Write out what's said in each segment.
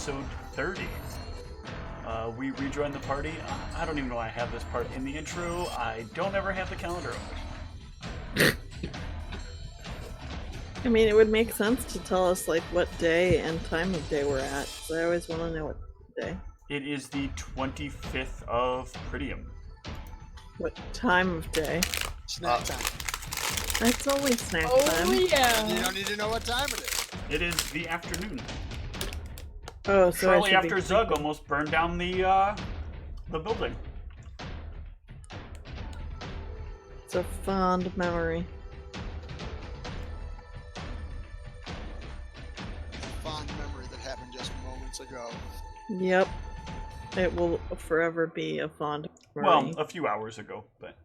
episode 30. We rejoined the party. I don't even know why I have this part in the intro. I don't ever have the calendar open. I mean, it would make sense to tell us, like, what day and time of day we're at, so I always want to know what day. It is the 25th of Pritium. What time of day? Snack time. It's always snack time. Oh, yeah. You don't need to know what time it is. It is the afternoon. Oh, so Shortly I should after be Zug almost burned down the building. It's a fond memory. Fond memory that happened just moments ago. Yep. It will forever be a fond memory. Well, a few hours ago, but...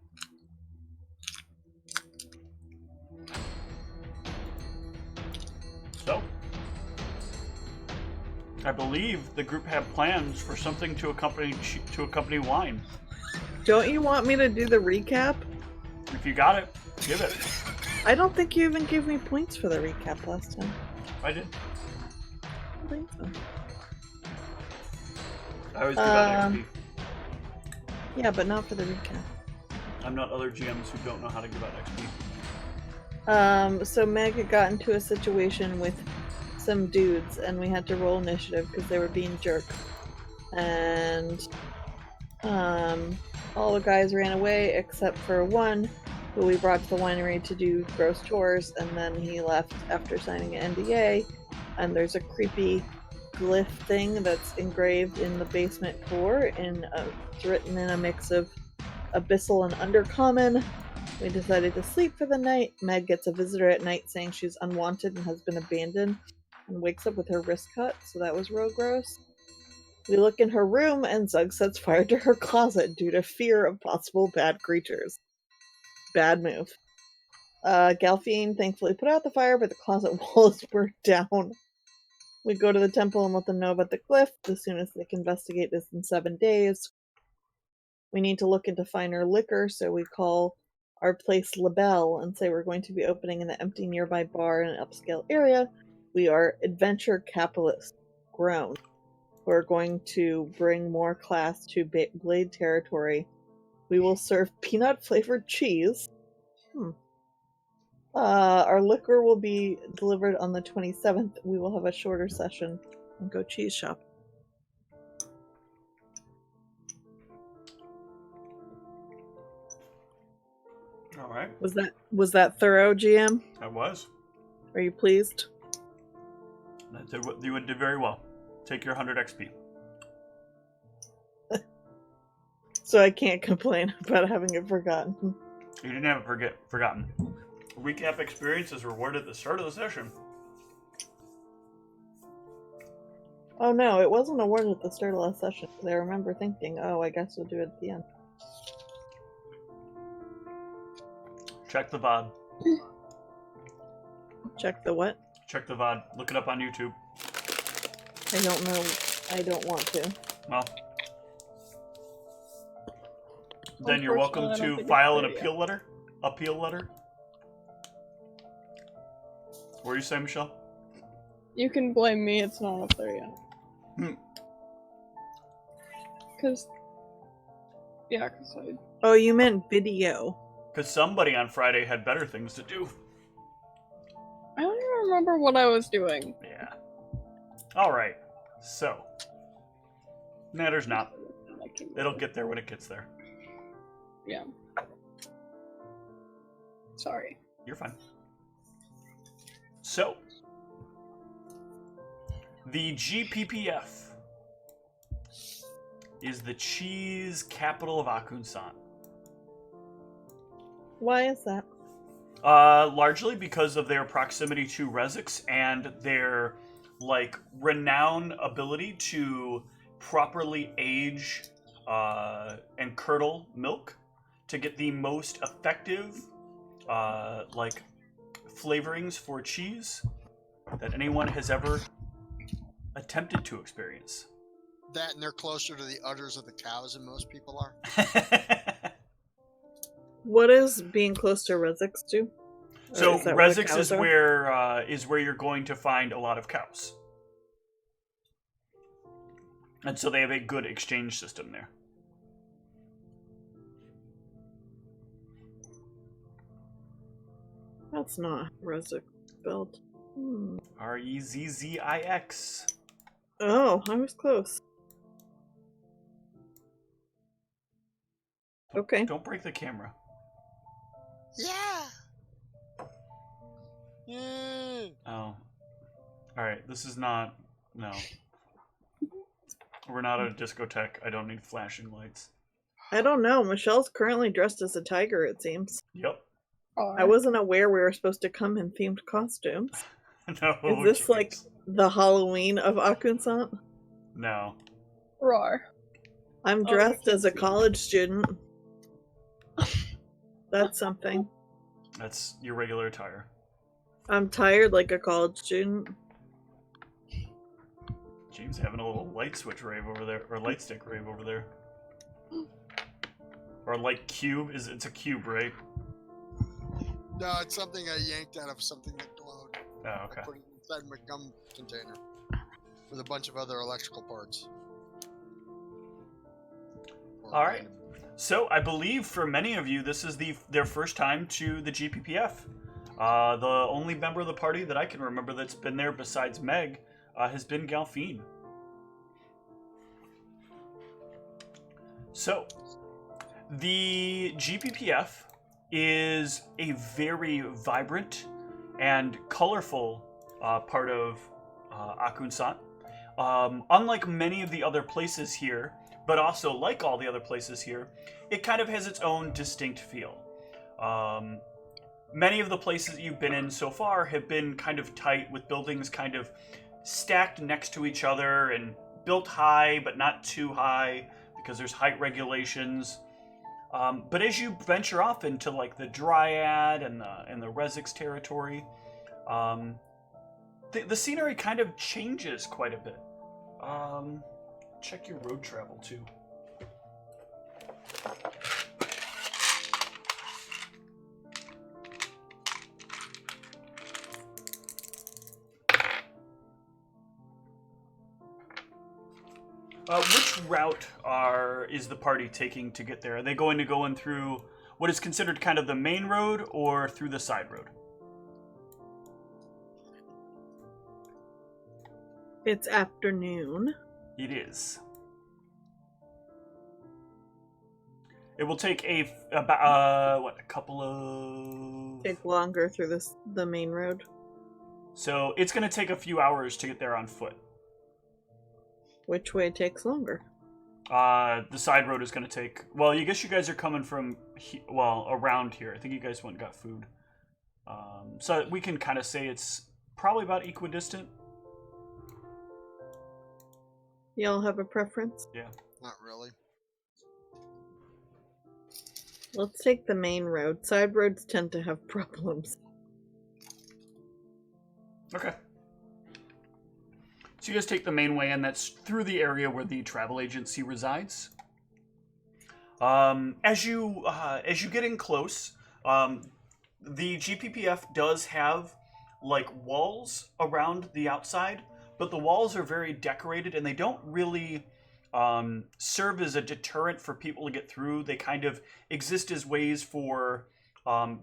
So, I believe the group had plans for something to accompany wine. Don't you want me to do the recap? If you got it, give it. I don't think you even gave me points for the recap last time. I did. I don't think so. I always give out XP. Yeah, but not for the recap. I'm not other GMs who don't know how to give out XP. So Meg had got into a situation with some dudes, and we had to roll initiative because they were being jerks. And all the guys ran away except for one, who we brought to the winery to do gross chores, and then he left after signing an NDA. And there's a creepy glyph thing that's engraved in the basement floor, and it's written in a mix of Abyssal and Undercommon. We decided to sleep for the night. Meg gets a visitor at night saying she's unwanted and has been abandoned, and wakes up with her wrist cut, so that was real gross. We look in her room, and Zug sets fire to her closet due to fear of possible bad creatures. Bad move. Galfiene thankfully put out the fire, but the closet wall is burned down. We go to the temple and let them know about the glyph. The soonest they can investigate is in 7 days. We need to look into finer liquor, so we call our place La Belle and say we're going to be opening an empty nearby bar in an upscale area. We are adventure capitalists, grown. We're going to bring more class to Blade territory. We will serve peanut-flavored cheese. Our liquor will be delivered on the 27th. We will have a shorter session and go cheese shop. All right. Was that thorough, GM? I was. Are you pleased? You did very well. Take your 100 XP. So I can't complain about having it forgotten. You didn't have it forgotten. Recap experience is rewarded at the start of the session. Oh no, it wasn't awarded at the start of last session. I remember thinking, oh, I guess we'll do it at the end. Check the VOD. Check the what? Check the VOD. Look it up on YouTube. I don't know. I don't want to. Well, then you're welcome Unfortunately, I don't to think file it's an there appeal letter. Appeal letter. What were you saying, Michelle? You can blame me, it's not up there yet. Cause I... Oh, you meant video. Because somebody on Friday had better things to do. I don't even remember what I was doing. Yeah. Alright. So. Matters not. It'll get there when it gets there. Yeah. Sorry. You're fine. So. The GPPF is the cheese capital of Akunsaunt. Why is that? Largely because of their proximity to Resix and their, renowned ability to properly age and curdle milk to get the most effective, flavorings for cheese that anyone has ever attempted to experience. That and they're closer to the udders of the cows than most people are. What is being close to Resix do? So Resix is are? where you're going to find a lot of cows. And so they have a good exchange system there. That's not Rezzix spelled. Rezzix. Oh, I was close. Okay. Don't break the camera. Yeah. Yeah. Oh. Alright, this is not... No. We're not a discotheque. I don't need flashing lights. I don't know. Michelle's currently dressed as a tiger, it seems. Yep. I wasn't aware we were supposed to come in themed costumes. No. Is this chickens. like the Halloween of Akunsaunt? No. Roar. I'm Oh, dressed I as a can see. college student. That's something. That's your regular attire. I'm tired like a college student. James having a little light switch rave over there, or light stick rave over there. Or light cube. It's a cube, right? No, it's something I yanked out of something that glowed. Oh, okay. I put it inside my gum container with a bunch of other electrical parts. All right. So I believe for many of you, this is their first time to the GPPF. The only member of the party that I can remember that's been there besides Meg has been Galfine. So the GPPF is a very vibrant and colorful part of Akunsaunt. Unlike many of the other places here, but also like all the other places here, it kind of has its own distinct feel. Many of the places that you've been in so far have been kind of tight, with buildings kind of stacked next to each other and built high but not too high because there's height regulations. But as you venture off into like the Dryad and the Rezzix territory, the scenery kind of changes quite a bit. Check your road travel too. Which route is the party taking to get there? Are they going to go in through what is considered kind of the main road or through the side road? It's afternoon. It is. It will take a couple of... Take longer through the main road. So it's going to take a few hours to get there on foot. Which way takes longer? The side road is going to take... Well, I guess you guys are coming from... around here. I think you guys went and got food. So we can kind of say it's probably about equidistant. Y'all have a preference? Yeah. Not really. Let's take the main road. Side roads tend to have problems. Okay. So you guys take the main way, and that's through the area where the travel agency resides. As you get in close, the GPPF does have like walls around the outside, but the walls are very decorated, and they don't really serve as a deterrent for people to get through. They kind of exist as ways for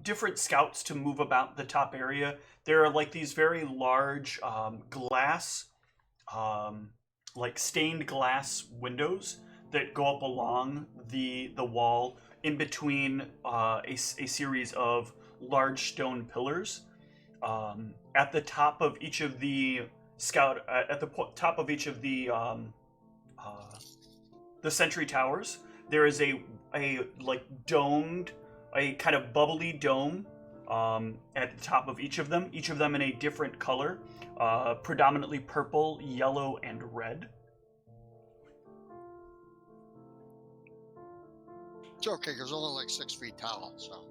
different scouts to move about the top area. There are like these very large glass, like stained glass windows that go up along the wall in between a series of large stone pillars. At the top of each of the top of each of the sentry towers, there is a like domed, a kind of bubbly dome at the top of each of them in a different color, predominantly purple, yellow, and red. It's okay, because it's only like 6 feet tall, so.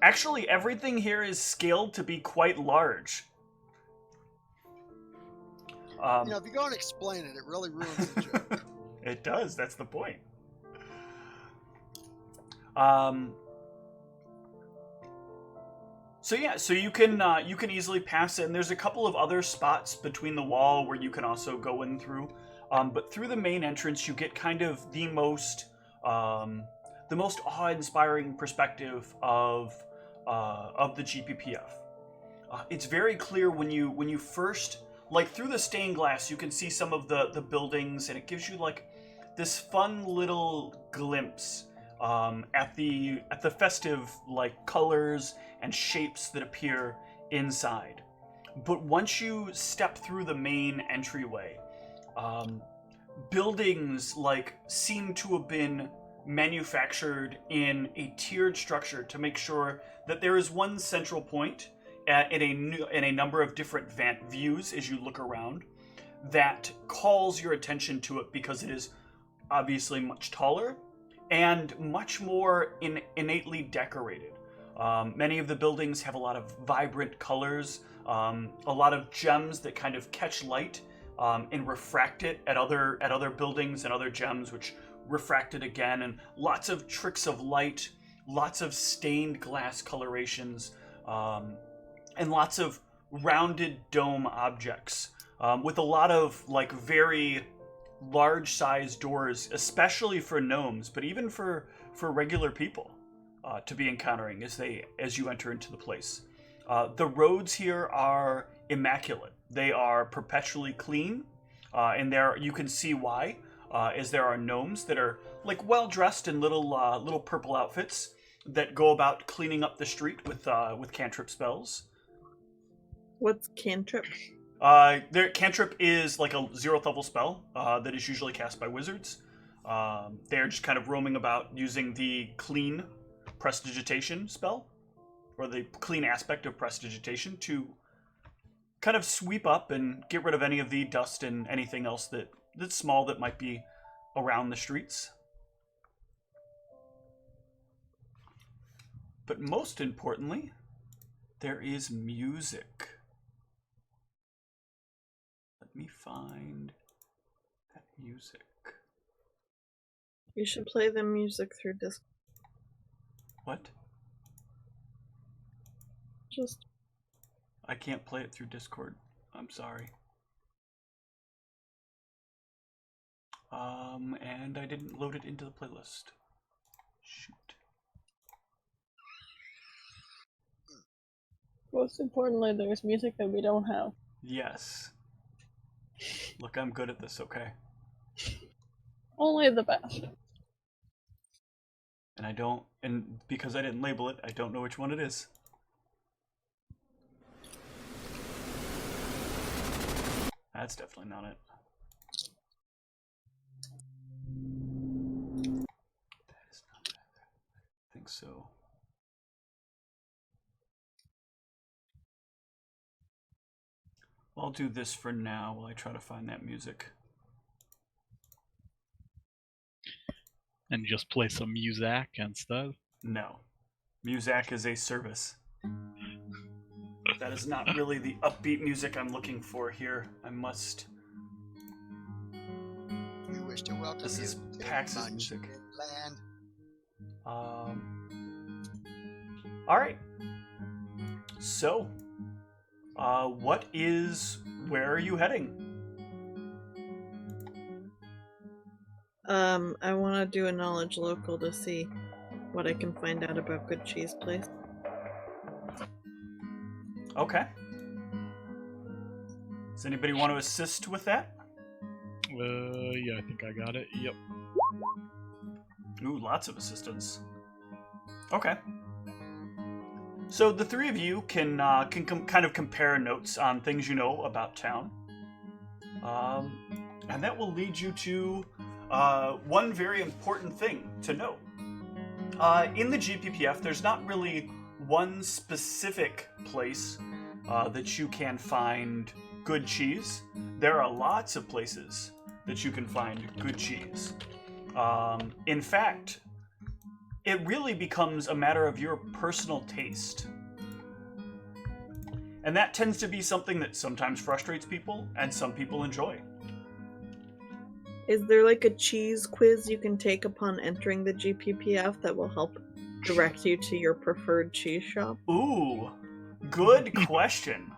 Actually, everything here is scaled to be quite large. If you go and explain it, it really ruins the joke. It does. That's the point. So yeah, so you can easily pass it, and there's a couple of other spots between the wall where you can also go in through. But through the main entrance, you get kind of the most awe-inspiring perspective of the GPPF. It's very clear when you first, like, through the stained glass, you can see some of the buildings, and it gives you like this fun little glimpse at the festive like colors and shapes that appear inside. But once you step through the main entryway, buildings like seem to have been manufactured in a tiered structure to make sure that there is one central point in a number of different views as you look around that calls your attention to it, because it is obviously much taller and much more innately decorated. Many of the buildings have a lot of vibrant colors, a lot of gems that kind of catch light and refract it at other buildings, and other gems which refract it again, and lots of tricks of light, lots of stained glass colorations, and lots of rounded dome objects, with a lot of like very large size doors, especially for gnomes, but even for regular people to be encountering as you enter into the place. The roads here are immaculate. They are perpetually clean, and there you can see why, as there are gnomes that are like well dressed in little purple outfits that go about cleaning up the street with cantrip spells. What's cantrip? Their cantrip is like a 0th level spell that is usually cast by wizards. They're just kind of roaming about using the clean prestidigitation spell, or the clean aspect of prestidigitation, to kind of sweep up and get rid of any of the dust and anything else that's small that might be around the streets. But most importantly, there is music. Let me find that music. You should play the music through Discord. What? Just I can't play it through Discord. I'm sorry. And I didn't load it into the playlist. Shoot. Most importantly, there's music that we don't have. Yes. Look, I'm good at this, okay? Only the best. And because I didn't label it, I don't know which one it is. That's definitely not it. That is not it. I think so. I'll do this for now while I try to find that music. And just play some music instead? No. Music is a service. That is not really the upbeat music I'm looking for here. I must... We wish to welcome This you is to Pax's music. Land. Alright. So, where are you heading? I want to do a knowledge local to see what I can find out about good cheese place. Okay. Does anybody want to assist with that? Yeah, I think I got it. Yep. Ooh, lots of assistance. Okay. So the three of you can kind of compare notes on things you know about town. And that will lead you to one very important thing to know. In the GPPF, there's not really one specific place that you can find good cheese. There are lots of places that you can find good cheese. In fact, it really becomes a matter of your personal taste. And that tends to be something that sometimes frustrates people and some people enjoy. Is there like a cheese quiz you can take upon entering the GPPF that will help direct you to your preferred cheese shop? Ooh, good question.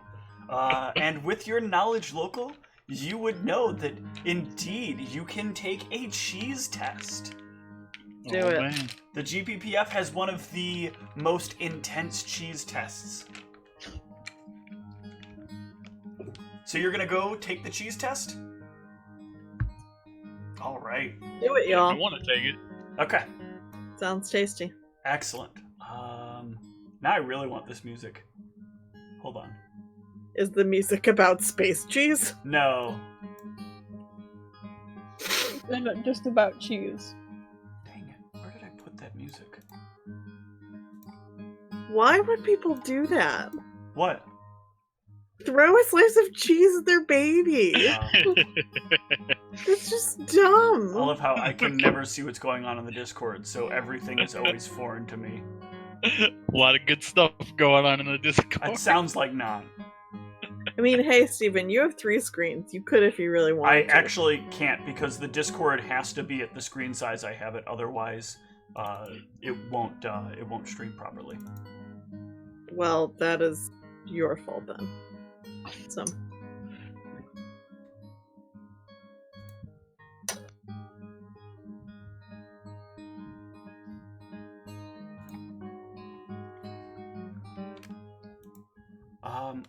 And with your knowledge local, you would know that indeed you can take a cheese test. Do it. Man. The GPPF has one of the most intense cheese tests. So you're gonna go take the cheese test? All right. Do it, If y'all. you want to take it. Okay. Sounds tasty. Excellent. Now I really want this music. Hold on. Is the music about space cheese? No. And just about cheese. Dang it. Where did I put that music? Why would people do that? What? Throw a slice of cheese at their baby. It's just dumb. I love how I can never see what's going on in the Discord, so everything is always foreign to me. A lot of good stuff going on in the Discord. It sounds like not. I mean, hey, Steven, you have 3 screens. You could if you really I wanted to. actually can't because the Discord has to be at the screen size I have it. Otherwise, it won't stream properly. Well, that is your fault then. So.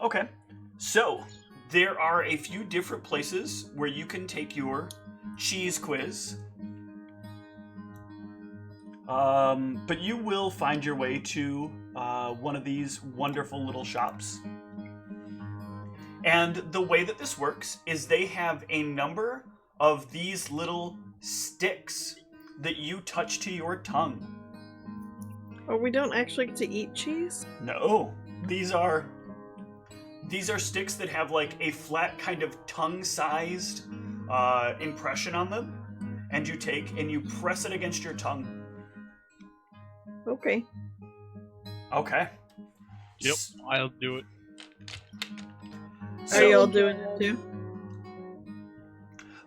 Okay. So, there are a few different places where you can take your cheese quiz. But you will find your way to one of these wonderful little shops. And the way that this works is they have a number of these little sticks that you touch to your tongue. Oh, we don't actually get to eat cheese? No, these are sticks that have like a flat kind of tongue-sized impression on them, and you take and you press it against your tongue. Okay. Okay. Yep, I'll do it. Are y'all doing it too?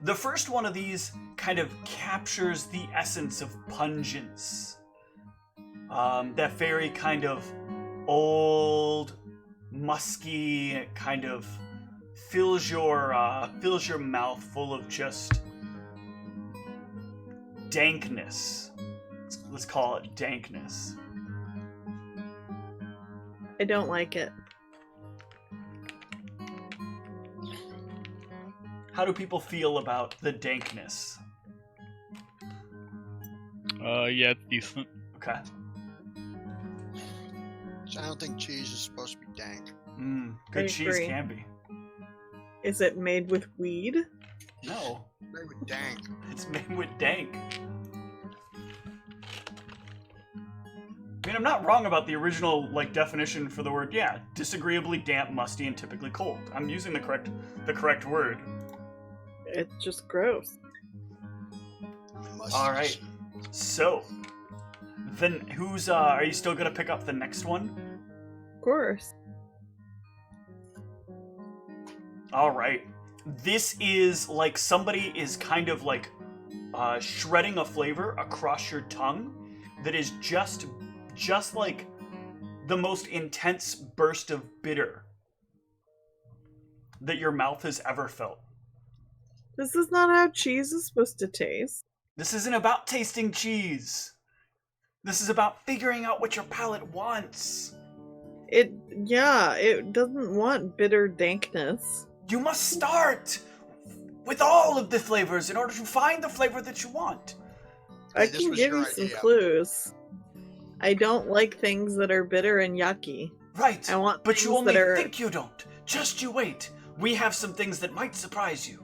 The first one of these kind of captures the essence of pungence. That very kind of old, musky kind of fills your mouth full of just dankness. Let's call it dankness. I don't like it. How do people feel about the dankness? Yeah, it's decent. Okay. So I don't think cheese is supposed to be dank. Good I cheese agree. can be. Is it made with weed? No, Maybe dank. it's made with dank. I mean, I'm not wrong about the original definition for the word. Yeah, disagreeably damp, musty, and typically cold. I'm using the correct word. It's just gross. All right. So, then who's are you still gonna pick up the next one? Of course. All right. This is like somebody is kind of like shredding a flavor across your tongue that is just like the most intense burst of bitter that your mouth has ever felt. This is not how cheese is supposed to taste. This isn't about tasting cheese. This is about figuring out what your palate wants. It doesn't want bitter dankness. You must start with all of the flavors in order to find the flavor that you want. I Hey, this can was give your you some idea. clues. I don't like things that are bitter and yucky. Right, I want but you things only that are- think you don't. Just you wait. We have some things that might surprise you.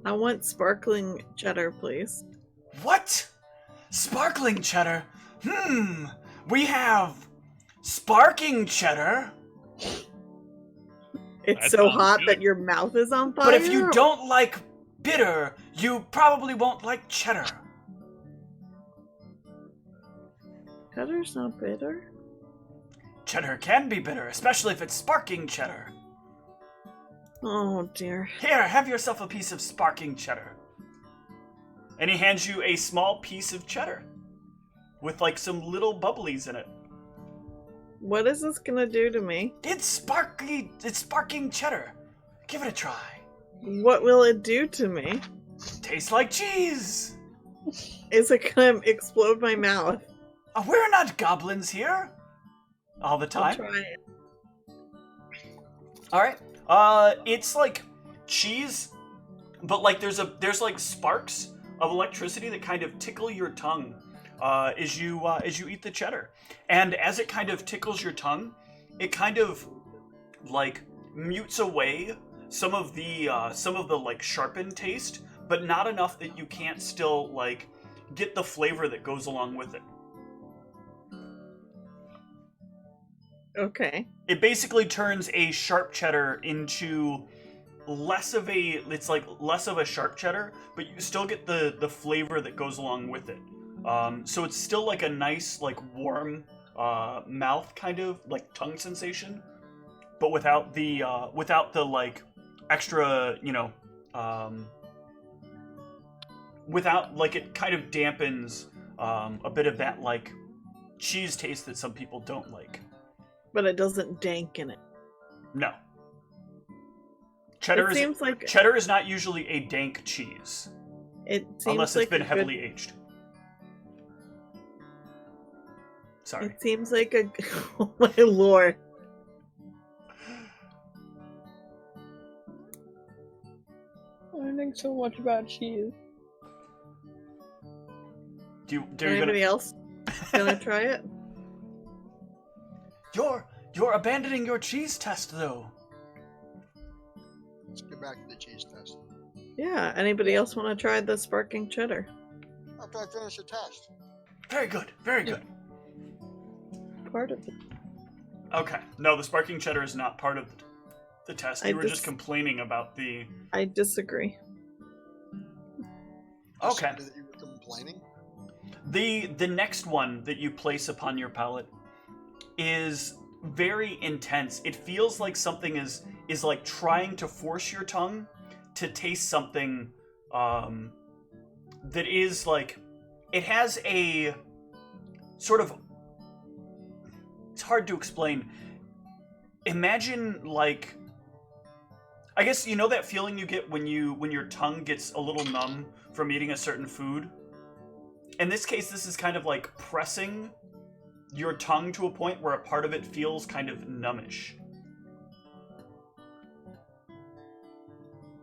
I want sparkling cheddar, please. What? Sparkling cheddar? We have sparking cheddar. It's That so sounds hot good. that your mouth is on fire. But if you don't like bitter, you probably won't like cheddar. Cheddar's not bitter. Cheddar can be bitter, especially if it's sparking cheddar. Oh dear. Here, have yourself a piece of sparking cheddar. And he hands you a small piece of cheddar with some little bubblies in it. What is this gonna do to me? It's sparking cheddar. Give it a try. What will it do to me? Tastes like cheese. Is it gonna explode my mouth? We're not goblins here. All the I'll time. try it. All right. It's like cheese, but like there's like sparks of electricity that kind of tickle your tongue as you eat the cheddar, and as it kind of tickles your tongue, it kind of like mutes away some of the like sharpened taste, but not enough that you can't still like get the flavor that goes along with it. Okay. It basically turns a sharp cheddar into less of a sharp cheddar, but you still get the flavor that goes along with it. So it's still like a nice, like warm mouth kind of like tongue sensation, but without the like extra, without like it kind of dampens a bit of that like cheese taste that some people don't like. But it doesn't danken it. No. Cheddar is not usually a dank cheese. It seems unless it's like been heavily aged. Sorry. It seems like a oh my lord. Learning so much about cheese. Anybody else gonna try it? You're abandoning your cheese test, though. Let's get back to the cheese test. Yeah. Anybody else want to try the sparking cheddar? After I finish the test. Very good. Very good. Part of it. Okay. No, the sparking cheddar is not part of the test. You were just complaining about the... I disagree. Okay. That you were complaining? The next one that you place upon your palate is very intense. It feels like something is like trying to force your tongue to taste something that is like, it has a sort of, it's hard to explain. Imagine like, I guess you know that feeling you get when your tongue gets a little numb from eating a certain food? In this case, this is kind of like pressing your tongue to a point where a part of it feels kind of numbish.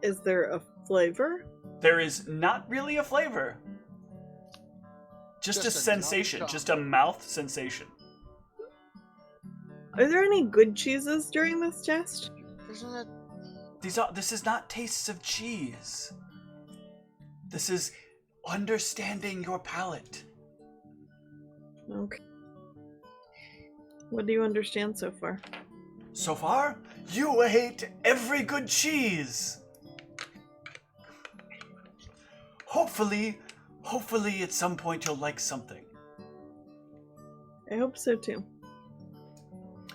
Is there a flavor? There is not really a flavor. Just a sensation, just a mouth sensation. Are there any good cheeses during this test? Isn't it? This is not tastes of cheese. This is understanding your palate. Okay. What do you understand so far? So far, you ate every good cheese. Hopefully at some point you'll like something. I hope so too.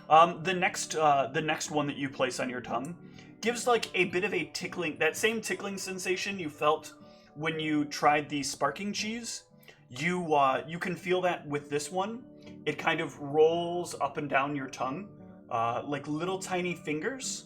The next one that you place on your tongue gives like a bit of a tickling, that same tickling sensation you felt when you tried the sparking cheese. You can feel that with this one. It kind of rolls up and down your tongue, like little tiny fingers.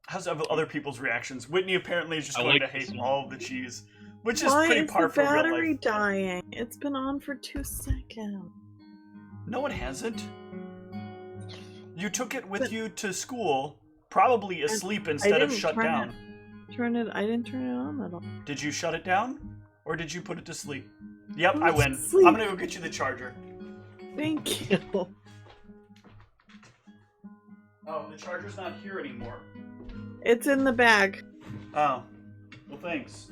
How's other people's reactions? Whitney apparently is just going to hate all of the cheese, which is pretty par for real life. Why is the battery dying? It's been on for 2 seconds. No, it hasn't. You took it with you to school, probably asleep instead of shut down. I didn't turn it on at all. Did you shut it down? Or did you put it to sleep? Yep, I win. Sleep. I'm gonna go get you the charger. Thank you. Oh, the charger's not here anymore. It's in the bag. Oh. Well, thanks.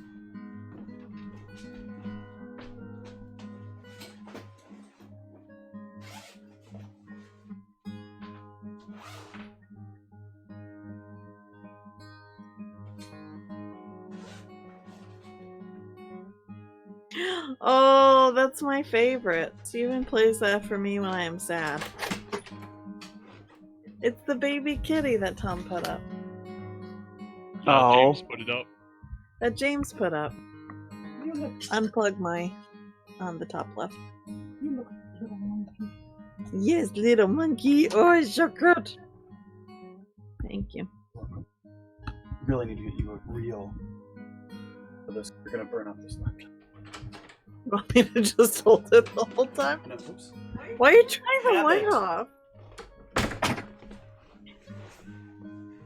Oh, that's my favorite. Steven plays that for me when I am sad. It's the baby kitty that Tom put up. James put it up. That James put up. Unplug my on the top left. Yes, little monkey. Oh, it's so good. Thank you. Really need to get you a reel for this. You're gonna burn up this laptop. You want me to just hold it the whole time? No, oops. Why are you turning the Have light it. off?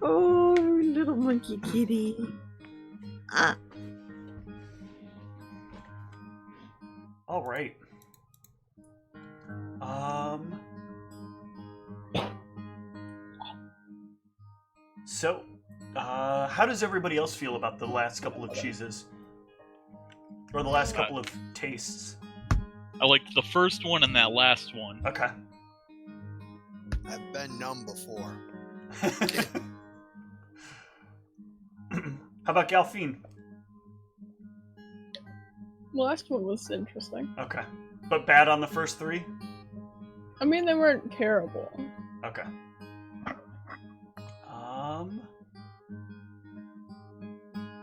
Oh, little monkey kitty. Ah. All right. So, how does everybody else feel about the last couple of cheeses? Or the last couple of tastes? I liked the first one and that last one. Okay. I've been numb before. How about Galfine? The last one was interesting. Okay. But bad on the first three? I mean, they weren't terrible. Okay.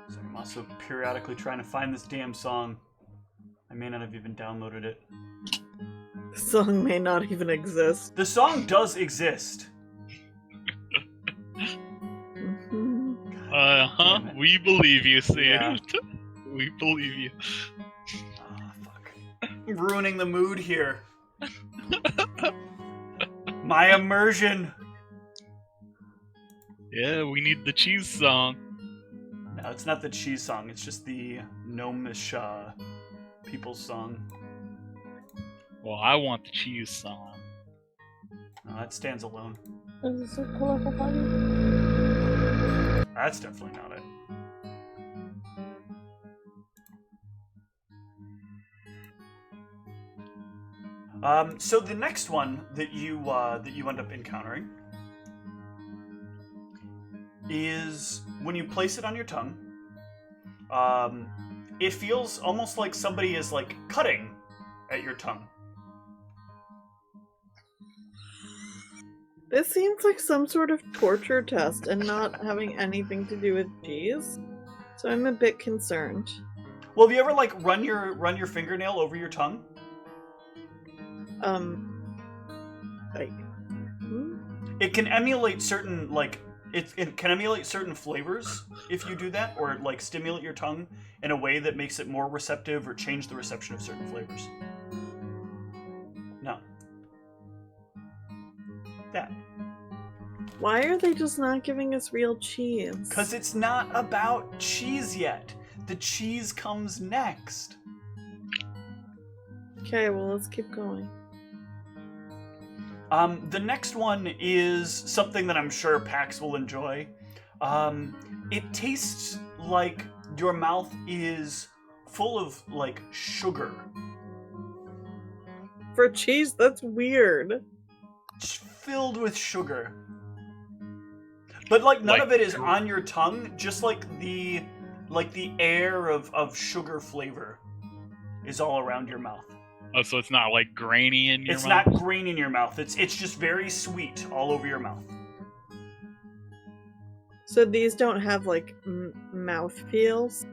So I'm also periodically trying to find this damn song. I may not have even downloaded it. The song may not even exist. The song does exist. Mhm. Damn it. We believe you, Sam. Yeah. We believe you. Oh, fuck. I'm ruining the mood here. My immersion. Yeah, we need the cheese song. No, it's not the cheese song. It's just the gnomish people's song. Well, I want the cheese song. No, that stands alone. Is this a colorful party? That's definitely not it. So the next one that you end up encountering is when you place it on your tongue. It feels almost like somebody is like cutting at your tongue. This seems like some sort of torture test and not having anything to do with cheese. So I'm a bit concerned. Well, have you ever like run your fingernail over your tongue? Like, It can emulate certain like it can emulate certain flavors if you do that, or like stimulate your tongue in a way that makes it more receptive or change the reception of certain flavors. No. That. why are they just not giving us real cheese? Because it's not about cheese yet. The cheese comes next. Okay, well, let's keep going. The next one is something that I'm sure Pax will enjoy. It tastes like your mouth is full of, like, sugar. For cheese, that's weird. It's filled with sugar. But, like, none Like- of it is on your tongue, just like the air of sugar flavor is all around your mouth. Oh, so it's not like grainy in your It's mouth? not grain in your mouth. It's just very sweet all over your mouth. So these don't have, like, mouth feels?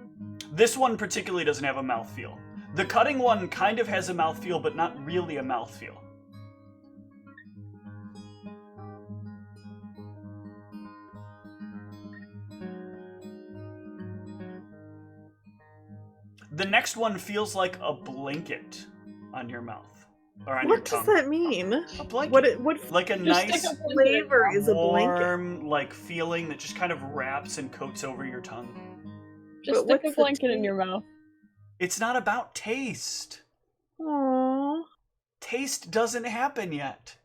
This one particularly doesn't have a mouthfeel. The cutting one kind of has a mouthfeel, but not really a mouthfeel. The next one feels like a blanket on your mouth. Or on your What tongue. does that mean? A blanket. What Like a Just nice, stick a blanket flavor in is a blanket? warm, like, feeling that just kind of wraps and coats over your tongue. Just But stick what's a the blanket in taste? your mouth. It's not about taste. Aww. Taste doesn't happen yet.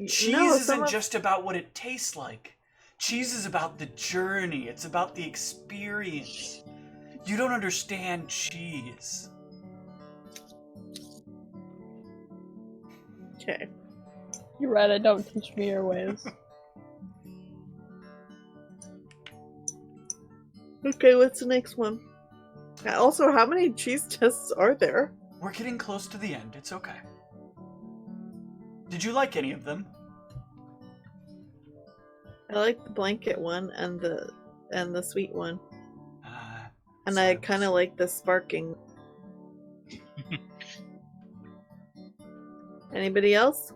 Cheese No, isn't just about what it tastes like. Cheese is about the journey. It's about the experience. You don't understand cheese. Okay. You're right, I don't teach me your ways. Okay, what's the next one? Also, how many cheese tests are there? We're getting close to the end. It's okay. Did you like any of them? I like the blanket one and the sweet one. And I kind of like the sparking. Anybody else?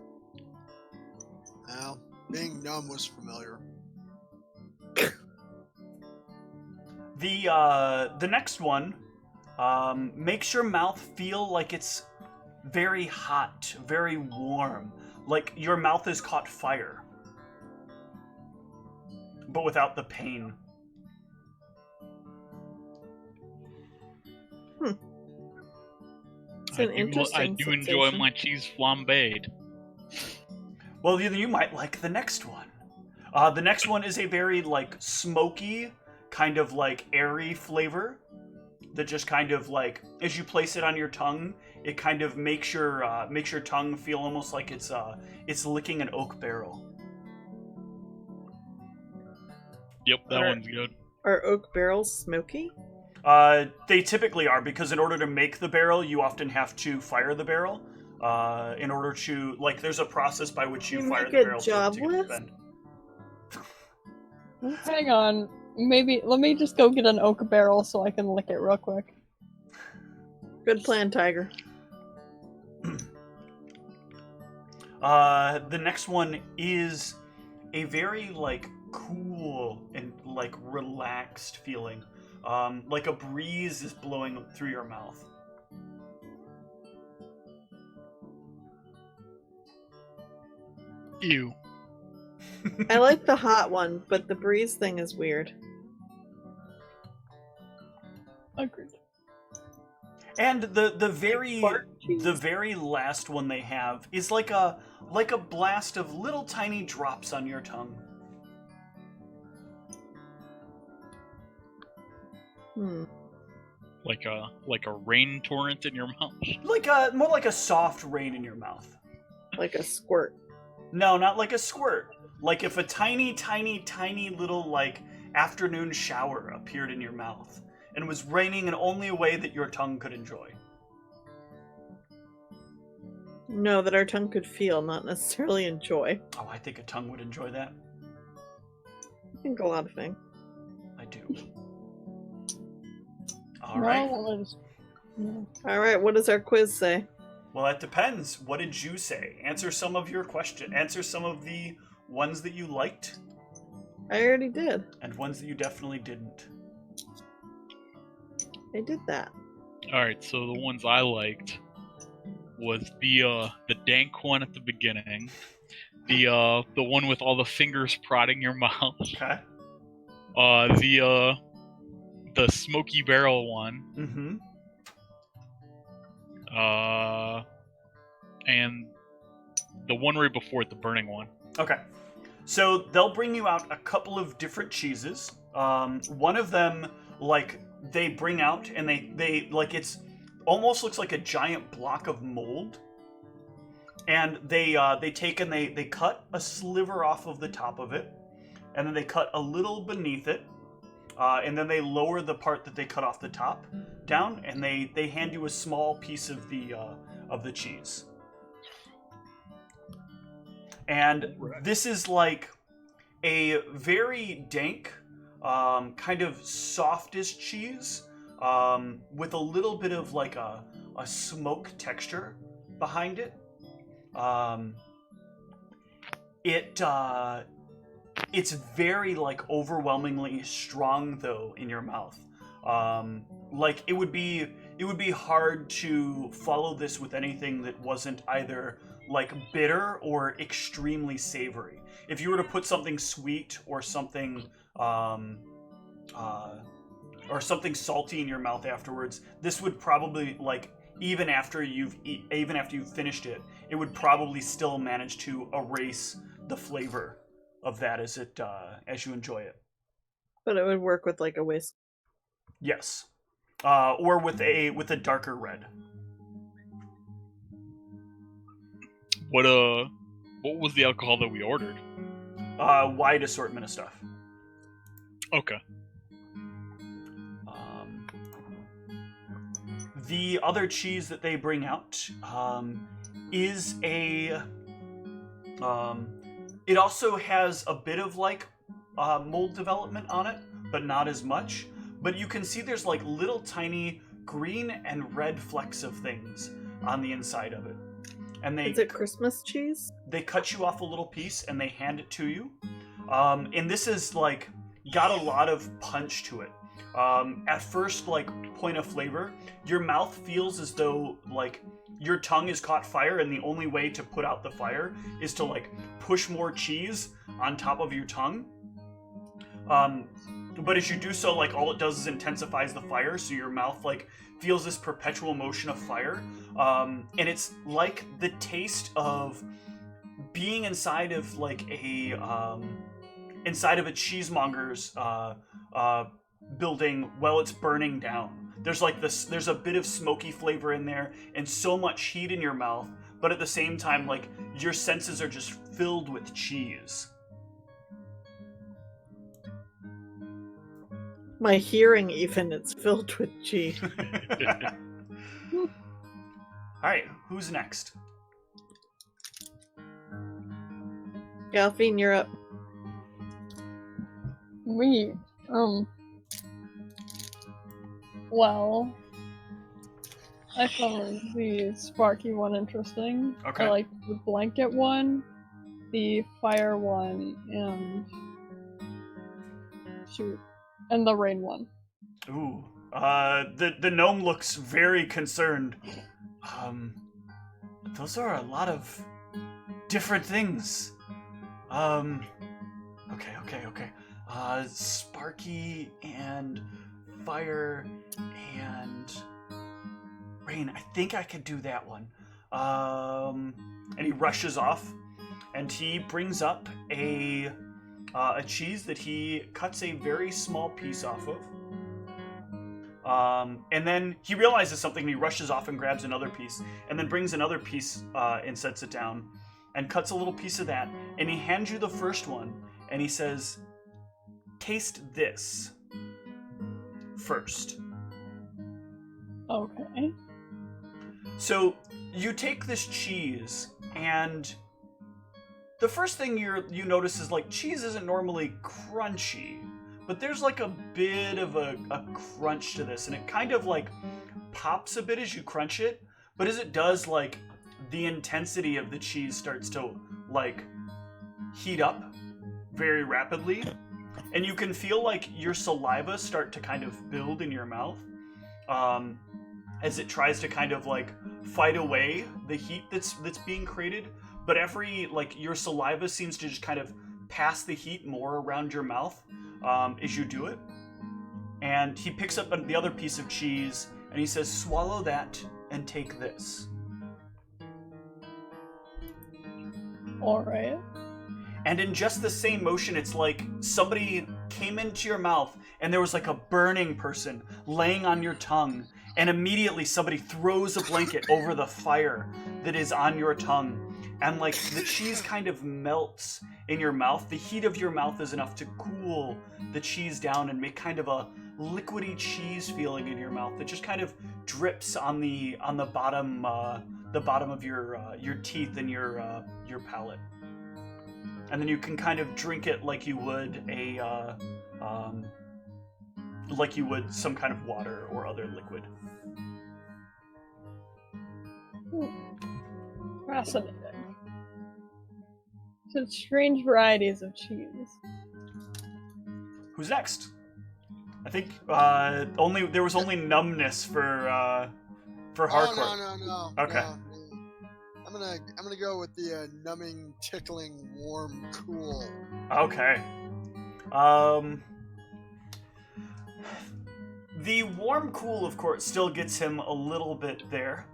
Well, being numb was familiar. The next one makes your mouth feel like it's very hot, very warm, like your mouth has caught fire, but without the pain. It's an interesting I do enjoy sensation. my cheese flambéed. Well, you might like the next one. The next one is a very like smoky, kind of like airy flavor that just kind of like as you place it on your tongue, it kind of makes your tongue feel almost like it's licking an oak barrel. Yep, that one's good. Are oak barrels smoky? They typically are because in order to make the barrel, you often have to fire the barrel. In order to like, there's a process by which you fire make the a barrel job to get it list? bend. Hang on. Maybe let me just go get an oak barrel so I can lick it real quick. Good plan, Tiger. The next one is a very like cool and like relaxed feeling, like a breeze is blowing through your mouth. Ew. I like the hot one, but the breeze thing is weird. Agreed. And the very Fart cheese. the very last one they have is like a blast of little tiny drops on your tongue. Like a rain torrent in your mouth. Like more like a soft rain in your mouth. Like a squirt. No, not like a squirt. Like if a tiny, tiny, tiny little like afternoon shower appeared in your mouth and was raining in only a way that your tongue could enjoy. No, that our tongue could feel, not necessarily enjoy. Oh, I think a tongue would enjoy that. I think a lot of things. I do. All right. Well, it's- no. Alright, what does our quiz say? Well, that depends. What did you say? Answer some of your question. Answer some of the ones that you liked I already did. and ones that you definitely didn't. I did that. Alright, so the ones I liked was the dank one at the beginning. The one with all the fingers prodding your mouth. Okay. The smoky barrel one. Mm-hmm. And the one right before it, the burning one. Okay. So they'll bring you out a couple of different cheeses. One of them, like, they bring out and they like it's almost looks like a giant block of mold. And they take and they cut a sliver off of the top of it, and then they cut a little beneath it, and then they lower the part that they cut off the top down, and they hand you a small piece of the cheese. And this is like a very dank, kind of softish cheese, with a little bit of like a smoke texture behind it. It's very like overwhelmingly strong though in your mouth. Like it would be hard to follow this with anything that wasn't either like bitter or extremely savory. If you were to put something sweet or something salty in your mouth afterwards, this would probably like even after you've finished it, it would probably still manage to erase the flavor of that as you enjoy it. But it would work with like a whisk. Yes, or with a darker red. What was the alcohol that we ordered? Wide assortment of stuff. Okay. The other cheese that they bring out is a. It also has a bit of like mold development on it, but not as much. but you can see there's like little tiny green and red flecks of things on the inside of it. And Is it Christmas cheese? they cut you off a little piece and they hand it to you. And this is like got a lot of punch to it. At first, like point of flavor, your mouth feels as though like your tongue has caught fire, and the only way to put out the fire is to like push more cheese on top of your tongue. But as you do so, like all it does is intensifies the fire, so your mouth like feels this perpetual motion of fire. And it's like the taste of being inside of like a cheesemonger's building while it's burning down. There's like this, there's a bit of smoky flavor in there and so much heat in your mouth, but at the same time, like your senses are just filled with cheese. My hearing even, it's filled with cheese. All right, who's next? Galphine, you're up. Me. Well, I found the Sparky one interesting. Okay. I like the blanket one, the fire one, and and the rain one. Ooh, the gnome looks very concerned. Those are a lot of different things. Okay. Sparky and fire and rain. I think I could do that one. And he rushes off, and he brings up a cheese that he cuts a very small piece off of. And then he realizes something, and he rushes off and grabs another piece, and then brings another piece and sets it down, and cuts a little piece of that, and he hands you the first one, and he says, "Taste this first." Okay. So you take this cheese, and the first thing you notice is like cheese isn't normally crunchy, but there's like a bit of a crunch to this, and it kind of like pops a bit as you crunch it, but as it does, like the intensity of the cheese starts to like heat up very rapidly, and you can feel like your saliva start to kind of build in your mouth as it tries to kind of like fight away the heat that's being created. But every like your saliva seems to just kind of pass the heat more around your mouth as you do it. And he picks up the other piece of cheese and he says, "Swallow that and take this." All right. And in just the same motion, it's like somebody came into your mouth and there was like a burning person laying on your tongue, and immediately somebody throws a blanket over the fire that is on your tongue, and like the cheese kind of melts in your mouth. The heat of your mouth is enough to cool the cheese down and make kind of a liquidy cheese feeling in your mouth that just kind of drips on the bottom of your teeth and your palate. And then you can kind of drink it like you would some kind of water or other liquid. Fascinating. Such strange varieties of cheese. Who's next? I think there was only numbness for hardcore. No. Okay. No. I'm gonna go with the numbing, tickling, warm, cool. Okay. The warm cool, of course, still gets him a little bit there.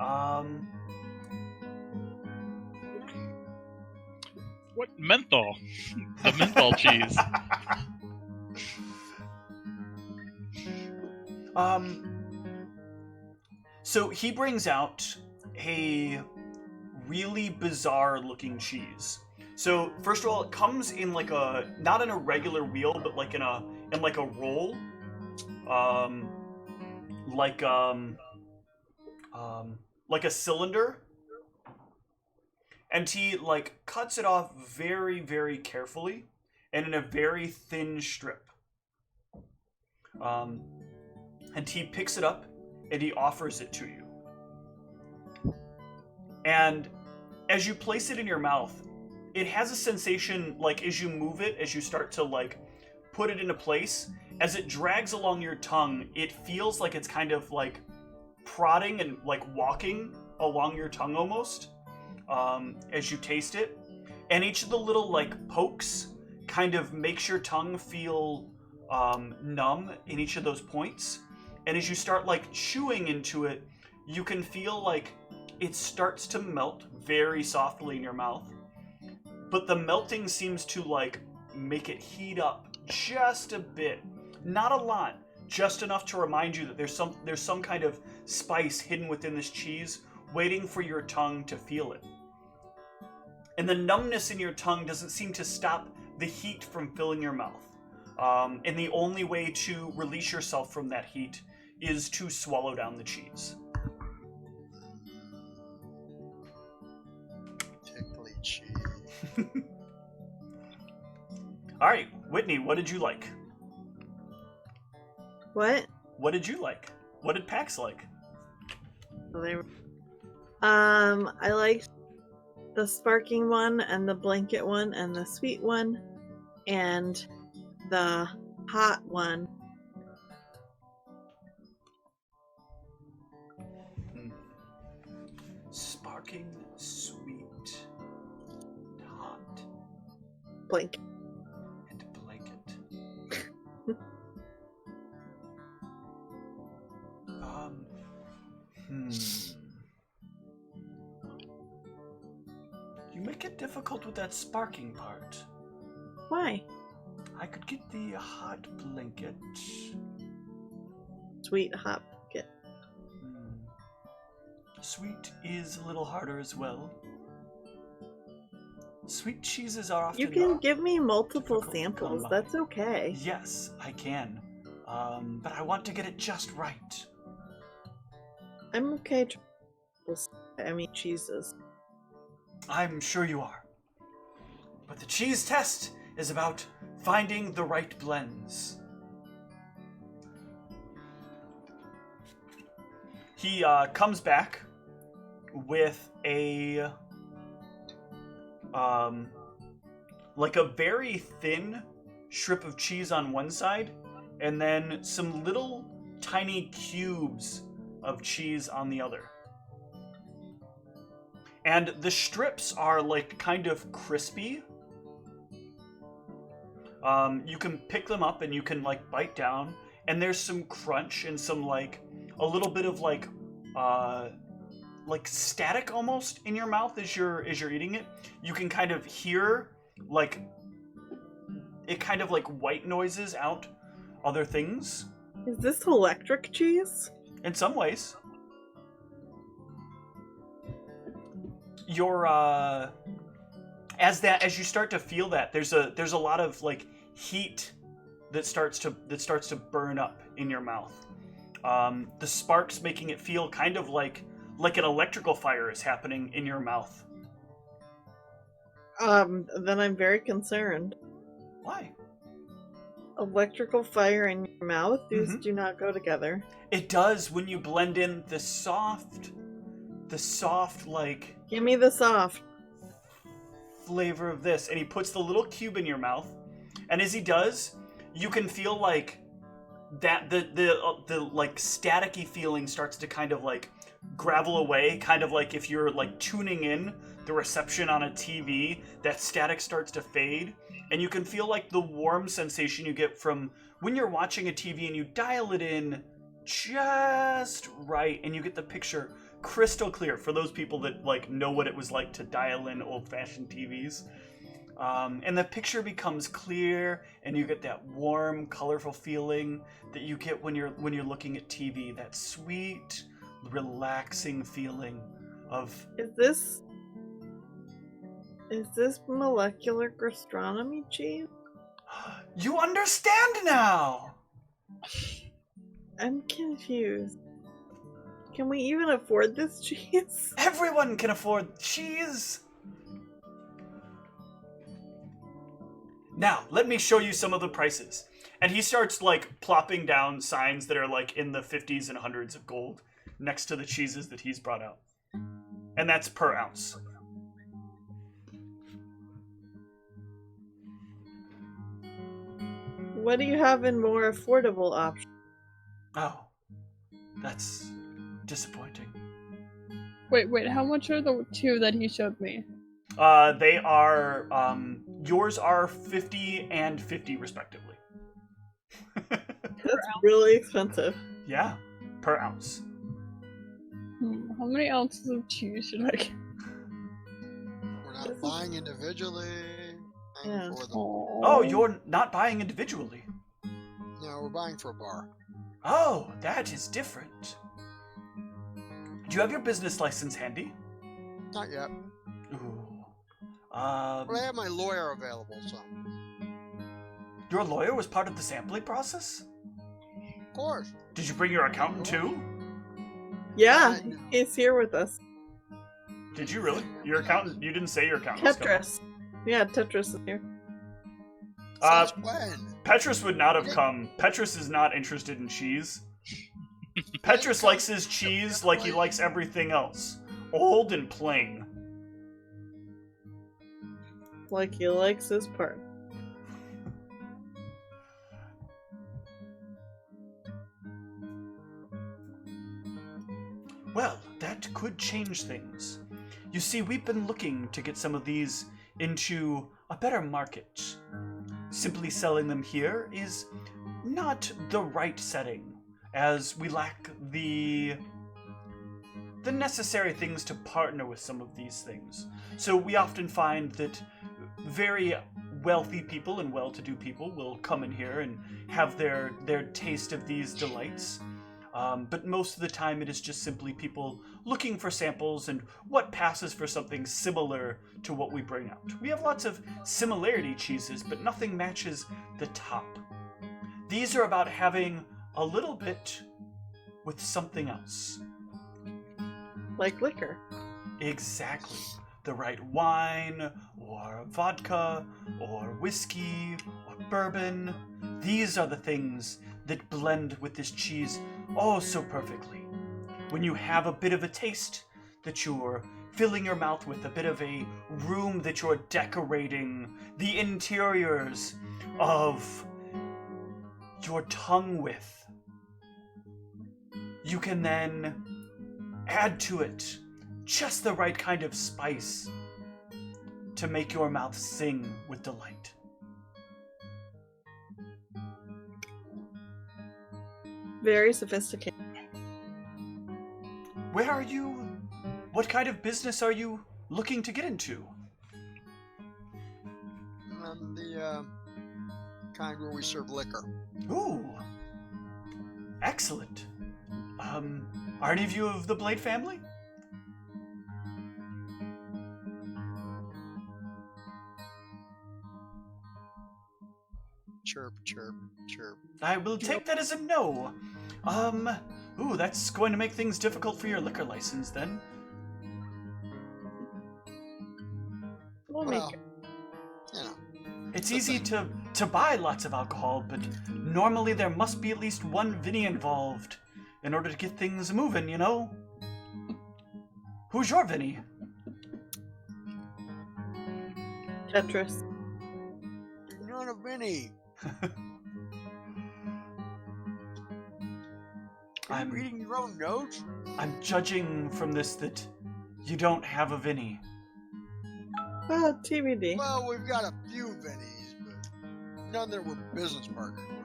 What menthol? The menthol cheese. So he brings out a really bizarre looking cheese. So first of all, it comes in like not in a regular wheel, but like in a roll. Like a cylinder. And he like cuts it off very, very carefully and in a very thin strip. and he picks it up and he offers it to you. And as you place it in your mouth, it has a sensation, like, as you move it, as you start to, like, put it into place, as it drags along your tongue, it feels like it's kind of, like, prodding and, like, walking along your tongue almost, as you taste it. And each of the little, like, pokes kind of makes your tongue feel numb in each of those points. And as you start, like, chewing into it, you can feel like it starts to melt very softly in your mouth. But the melting seems to, like, make it heat up just a bit. Not a lot, just enough to remind you that there's some kind of spice hidden within this cheese waiting for your tongue to feel it. And the numbness in your tongue doesn't seem to stop the heat from filling your mouth. And the only way to release yourself from that heat is to swallow down the cheese. Tickly cheese. All right, Whitney, what did you like? What? What did you like? What did Pax like? I liked the sparking one and the blanket one and the sweet one and the hot one. Sparking, sweet, hot, Blanket. and blanket. You make it difficult with that sparking part. Why? I could get the hot blanket. Sweet hot blanket. Sweet is a little harder as well. Sweet cheeses are often... You can give me multiple difficult to samples. come by. That's okay. Yes, I can. But I want to get it just right. I'm okay. Cheeses. I'm sure you are. But the cheese test is about finding the right blends. He comes back with a like a very thin strip of cheese on one side, and then some little tiny cubes of cheese on the other. And the strips are, like, kind of crispy. You can pick them up and you can, like, bite down, and there's some crunch and some, like, a little bit of, like static almost in your mouth as you're eating it. You can kind of hear, like, it kind of, like, white noises out other things. Is this electric cheese? In some ways. You're as you start to feel that, there's a lot of, like, heat that starts to burn up in your mouth. The sparks making it feel kind of like an electrical fire is happening in your mouth. Then I'm very concerned. Why? Electrical fire in your mouth? These do not go together. It does when you blend in the soft, like, Give me the soft. flavor of this. And he puts the little cube in your mouth. And as he does, you can feel, like, that the like, staticky feeling starts to kind of, like, gravel away. Kind of like if you're, like, tuning in the reception on a TV, that static starts to fade. And you can feel, like, the warm sensation you get from when you're watching a TV and you dial it in just right and you get the picture crystal clear for those people that, like, know what it was like to dial in old-fashioned TVs. And the picture becomes clear and you get that warm, colorful feeling that you get when you're looking at TV. That sweet, relaxing feeling of... Is this molecular gastronomy cheese? You understand now! I'm confused. Can we even afford this cheese? Everyone can afford cheese! Now, let me show you some of the prices. And he starts like plopping down signs that are like in the 50s and hundreds of gold next to the cheeses that he's brought out. And that's per ounce. What do you have in more affordable options? Oh, that's disappointing. Wait, how much are the two that he showed me? They are, yours are 50 and 50 respectively. That's really expensive. Yeah, per ounce. How many ounces of cheese should I get? We're not buying individually. Buying Yeah. for the... Oh, you're not buying individually. No, we're buying for a bar. Oh, that is different. Do you have your business license handy? Not yet. Ooh. But I have my lawyer available, so. Your lawyer was part of the sampling process? Of course. Did you bring your accountant too? Yeah, he's here with us. Did you really? Your accountant? You didn't say your accountant was coming. Tetris. Yeah, Tetris is here. Since when? Petrus would not have come. Petrus is not interested in cheese. Petrus likes his cheese like he likes everything else. Old and plain. Like he likes his part. Well, that could change things. You see, we've been looking to get some of these into a better market. Simply selling them here is not the right setting, as we lack the necessary things to partner with some of these things. So we often find that very wealthy people and well-to-do people will come in here and have their taste of these delights. But most of the time it is just simply people looking for samples and what passes for something similar to what we bring out. We have lots of similarity cheeses, but nothing matches the top. These are about having a little bit with something else. Like liquor. Exactly. The right wine, or vodka, or whiskey, or bourbon. These are the things that blend with this cheese oh so perfectly. When you have a bit of a taste that you're filling your mouth with, a bit of a room that you're decorating the interiors of your tongue with, you can then add to it just the right kind of spice to make your mouth sing with delight. Very sophisticated. Where are you? What kind of business are you looking to get into? The kind where we serve liquor. Ooh. Excellent. Are any of you of the Blade family? Chirp, chirp, chirp. I will take that as a no. Ooh, that's going to make things difficult for your liquor license then. We'll Well, make it. you know. It's easy to buy lots of alcohol, but normally there must be at least one Vinny involved in order to get things moving, you know? Who's your Vinny? Tetris. You're not a Vinny. Are you I'm reading your own notes? I'm judging from this that you don't have a Vinny. TBD. Well, we've got a few Vinnies, but none that we're business partners with.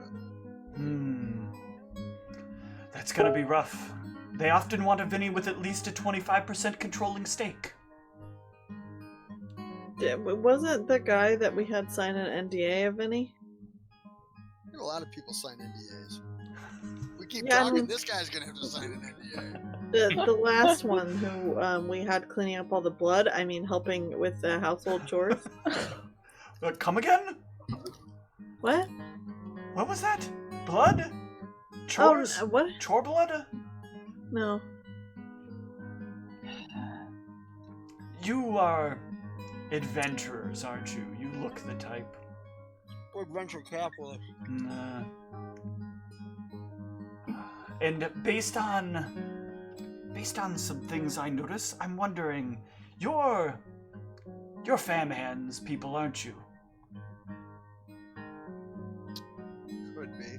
That's gonna be rough. They often want a Vinny with at least a 25% controlling stake. Wasn't the guy that we had sign an NDA of any? A lot of people sign NDAs. We keep Yeah, I talking, mean- this guy's gonna have to sign an NDA. The last one who we had cleaning up all the blood. I mean, helping with the household chores. Come again? What? What was that? Blood? Chores? Oh, what? Chore blood? No. You are adventurers, aren't you? You look the type. We're venture capitalists. Nah. And based on some things I notice, I'm wondering, you're Fam Hands people, aren't you? Could be.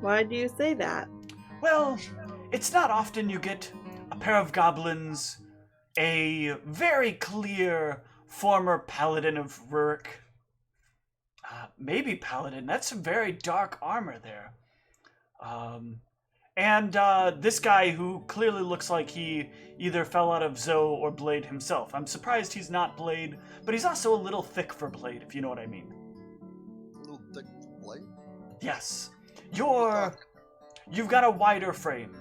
Why do you say that? Well, it's not often you get a pair of goblins, a very clear former paladin of Rurik. Maybe paladin, that's some very dark armor there. And this guy who clearly looks like he either fell out of Zoe or Blade himself. I'm surprised he's not Blade, but he's also a little thick for Blade, if you know what I mean. A little thick blade. Yes. You've got a wider frame.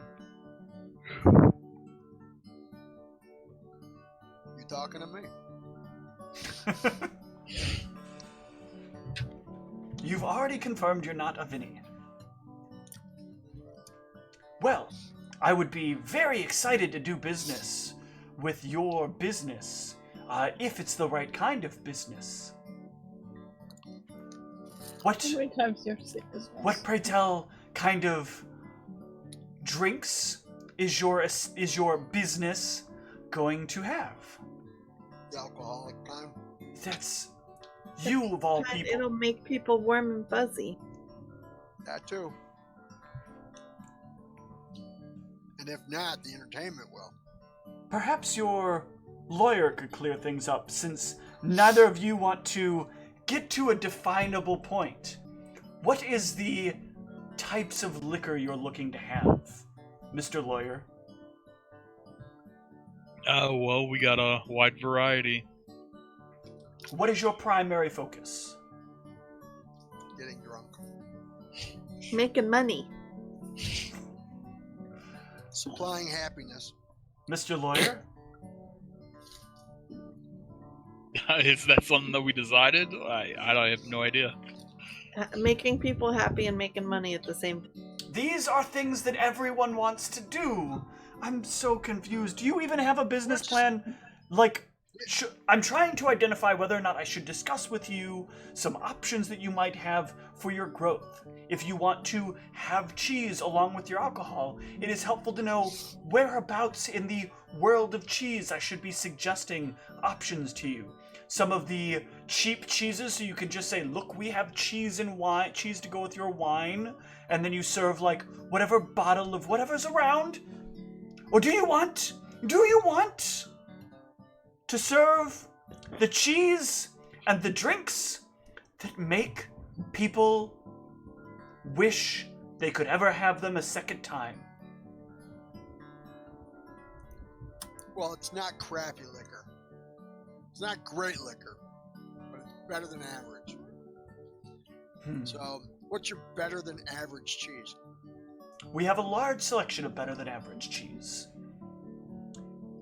You talking to me? You've already confirmed you're not a Vinny. Well, I would be very excited to do business with your business, if it's the right kind of business. How many times do you have to say business? What, pray tell, kind of drinks is your business going to have? The alcoholic kind. That's you of all God, people. it'll make people warm and fuzzy. That too. And if not, the entertainment will. Perhaps your lawyer could clear things up, since neither of you want to get to a definable point. What is the types of liquor you're looking to have, Mr. Lawyer? Well, we got a wide variety. What is your primary focus? Getting drunk. Making money. Supplying happiness. Mr. Lawyer? Is that something that we decided? I have no idea. Making people happy and making money at the same time. These are things that everyone wants to do. I'm so confused. Do you even have a business plan? Like, I'm trying to identify whether or not I should discuss with you some options that you might have for your growth. If you want to have cheese along with your alcohol, it is helpful to know whereabouts in the world of cheese I should be suggesting options to you. Some of the cheap cheeses, so you can just say, look, we have cheese and wine, cheese to go with your wine, and then you serve like whatever bottle of whatever's around. Or do you want to serve the cheese and the drinks that make people wish they could ever have them a second time? Well, it's not crappy liquor. It's not great liquor, but it's better than average. So, what's your better than average cheese? We have a large selection of better than average cheese.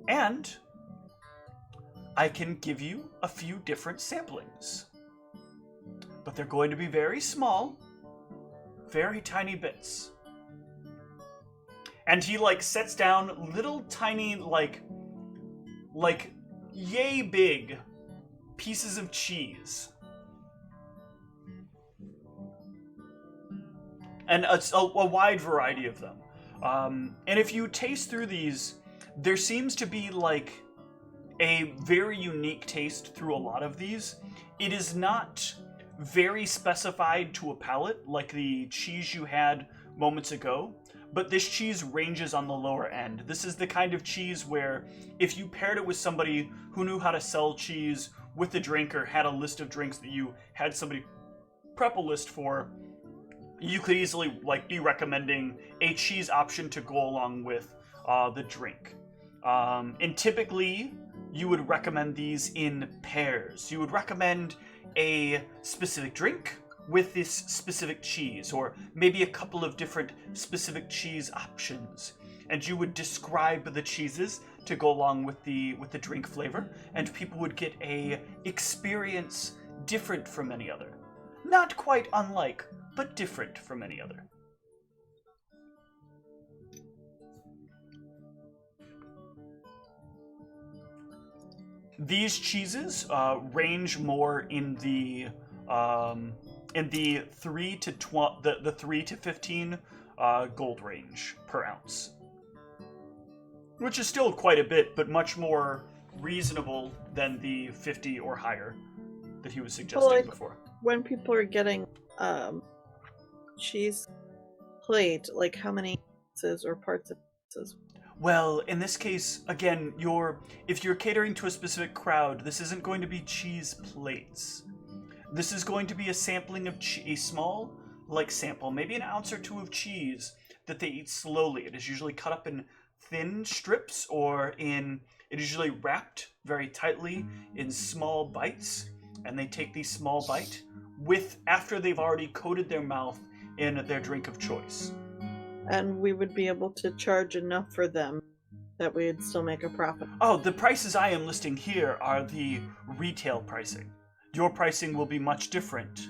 And I can give you a few different samplings. But they're going to be very small, very tiny bits. And he sets down little tiny like yay big pieces of cheese. And a wide variety of them. And if you taste through these, there seems to be a very unique taste through a lot of these. It is not very specified to a palate like the cheese you had moments ago, but this cheese ranges on the lower end. This is the kind of cheese where if you paired it with somebody who knew how to sell cheese with a drink or had a list of drinks that you had somebody prep a list for, you could easily be recommending a cheese option to go along with the drink. And typically, you would recommend these in pairs. You would recommend a specific drink with this specific cheese, or maybe a couple of different specific cheese options. And you would describe the cheeses to go along with the drink flavor, and people would get a experience different from any other. Not quite unlike, but different from any other. These cheeses range more in the in the 3 to 15 gold range per ounce, which is still quite a bit, but much more reasonable than the 50 or higher that he was suggesting before. When people are getting cheese plate, like how many pieces or parts of pieces? Well, in this case, again, if you're catering to a specific crowd, this isn't going to be cheese plates. This is going to be a sampling of a small, sample, maybe an ounce or two of cheese that they eat slowly. It is usually cut up in thin strips, or it is usually wrapped very tightly in small bites, and they take these small bite after they've already coated their mouth in their drink of choice. And we would be able to charge enough for them that we'd still make a profit. Oh, the prices I am listing here are the retail pricing. Your pricing will be much different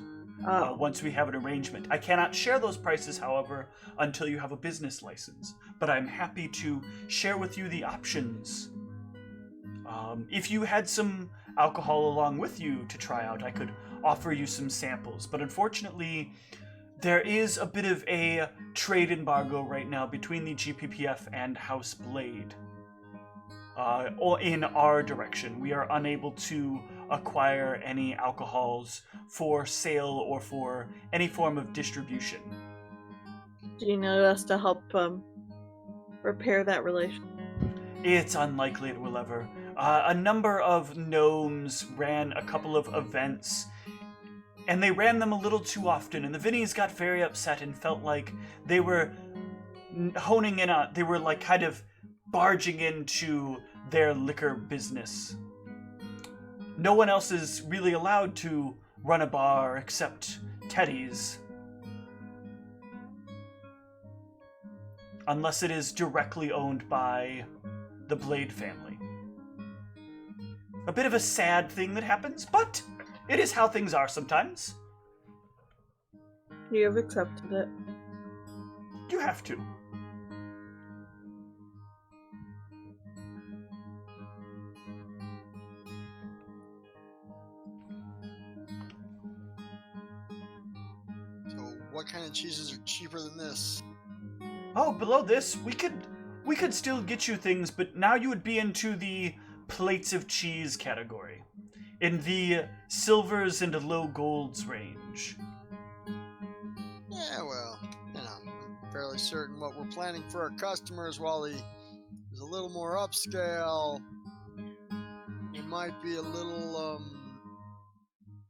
once we have an arrangement. I cannot share those prices, however, until you have a business license, but I'm happy to share with you the options. If you had some alcohol along with you to try out, I could offer you some samples, but unfortunately, there is a bit of a trade embargo right now between the GPPF and House Blade. In our direction, we are unable to acquire any alcohols for sale or for any form of distribution. Do you know us to help repair that relation? It's unlikely it will ever. A number of gnomes ran a couple of events, and they ran them a little too often, and the Vinnies got very upset and felt like they were honing in on, they were kind of barging into their liquor business. No one else is really allowed to run a bar except Teddy's, unless it is directly owned by the Blade family. A bit of a sad thing that happens, but it is how things are sometimes. You have accepted it. You have to. So, what kind of cheeses are cheaper than this? Oh, below this, we could still get you things, but now you would be into the plates of cheese category, in the silvers and low golds range. Yeah, well, I'm fairly certain what we're planning for our customers, while is a little more upscale, we might be a little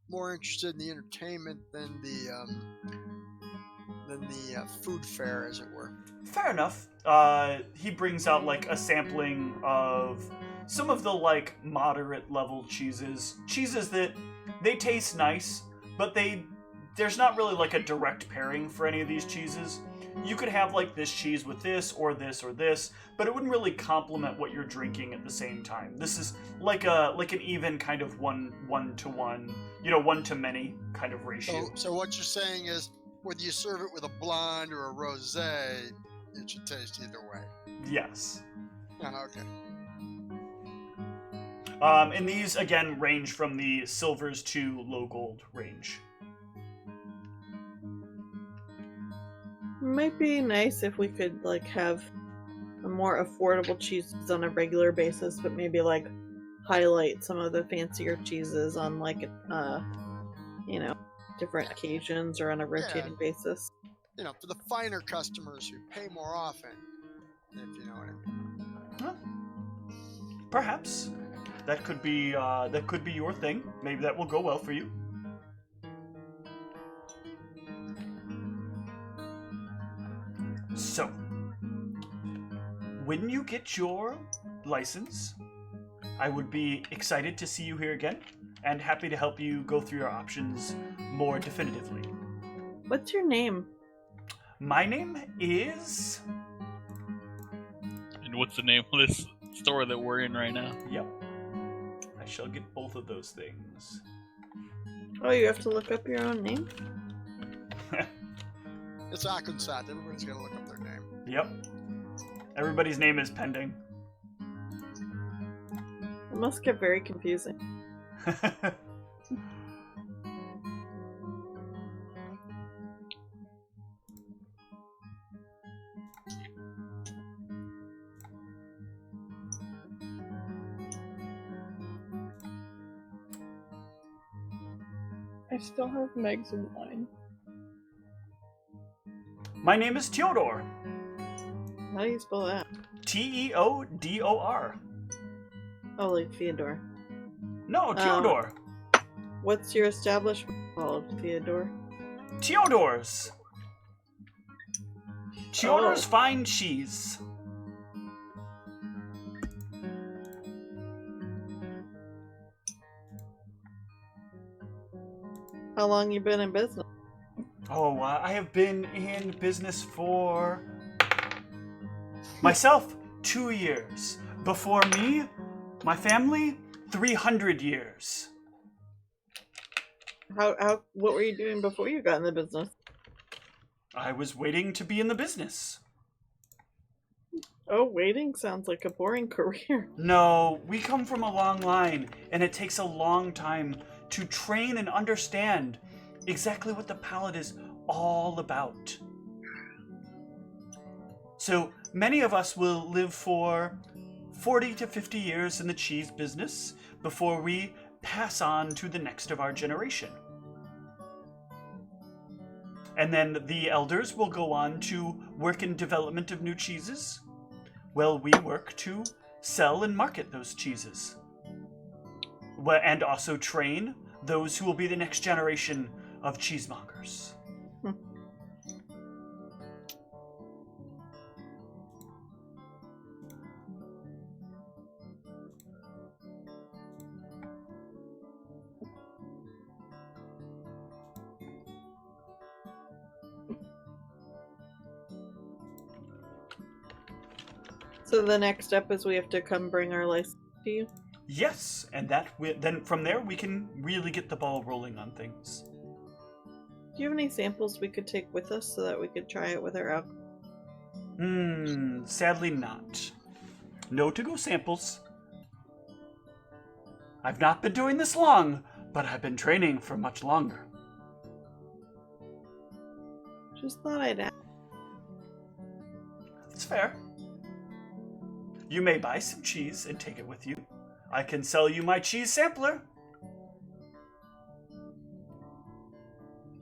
more interested in the entertainment than the food fair, as it were. Fair enough. He brings out a sampling of some of the moderate level cheeses that they taste nice, but there's not really a direct pairing for any of these cheeses. You could have this cheese with this or this or this, but it wouldn't really complement what you're drinking at the same time. This is an even kind of one to one, one to many kind of ratio. So what you're saying is, whether you serve it with a blonde or a rosé, it should taste either way. Yes. Okay. And these again range from the silvers to low gold range. Might be nice if we could have a more affordable cheeses on a regular basis, but maybe highlight some of the fancier cheeses on different occasions or on a rotating basis. For the finer customers who pay more often, if you know what I mean. Huh. Perhaps that could be your thing. Maybe that will go well for you. So, when you get your license, I would be excited to see you here again, and happy to help you go through your options more definitively. What's your name? My name is... And what's the name of this store that we're in right now? Yep. I shall get both of those things. Oh, you have to look up your own name? It's Akunsaunt. Everybody's got to look up their name. Yep. Everybody's name is pending. It must get very confusing. I still have Meg's in line. My name is Teodor. How do you spell that? Teodor. Oh, like Theodore. No, Teodor. What's your establishment called, Theodore? Teodor's. Teodor's Oh. Fine Cheese. How long you been in business? Oh, I have been in business for myself 2 years. Before me, my family 300 years. What were you doing before you got in the business? I was waiting to be in the business. Oh, waiting sounds like a boring career. No, we come from a long line, and it takes a long time to train and understand exactly what the palate is all about. So many of us will live for 40 to 50 years in the cheese business before we pass on to the next of our generation. And then the elders will go on to work in development of new cheeses, while we work to sell and market those cheeses. And also train those who will be the next generation of cheesemongers. So the next step is we have to come bring our license to you? Yes, and then from there we can really get the ball rolling on things. Do you have any samples we could take with us so that we could try it with our alcohol? Sadly not. No to-go samples. I've not been doing this long, but I've been training for much longer. Just thought I'd ask. That's fair. You may buy some cheese and take it with you. I can sell you my cheese sampler.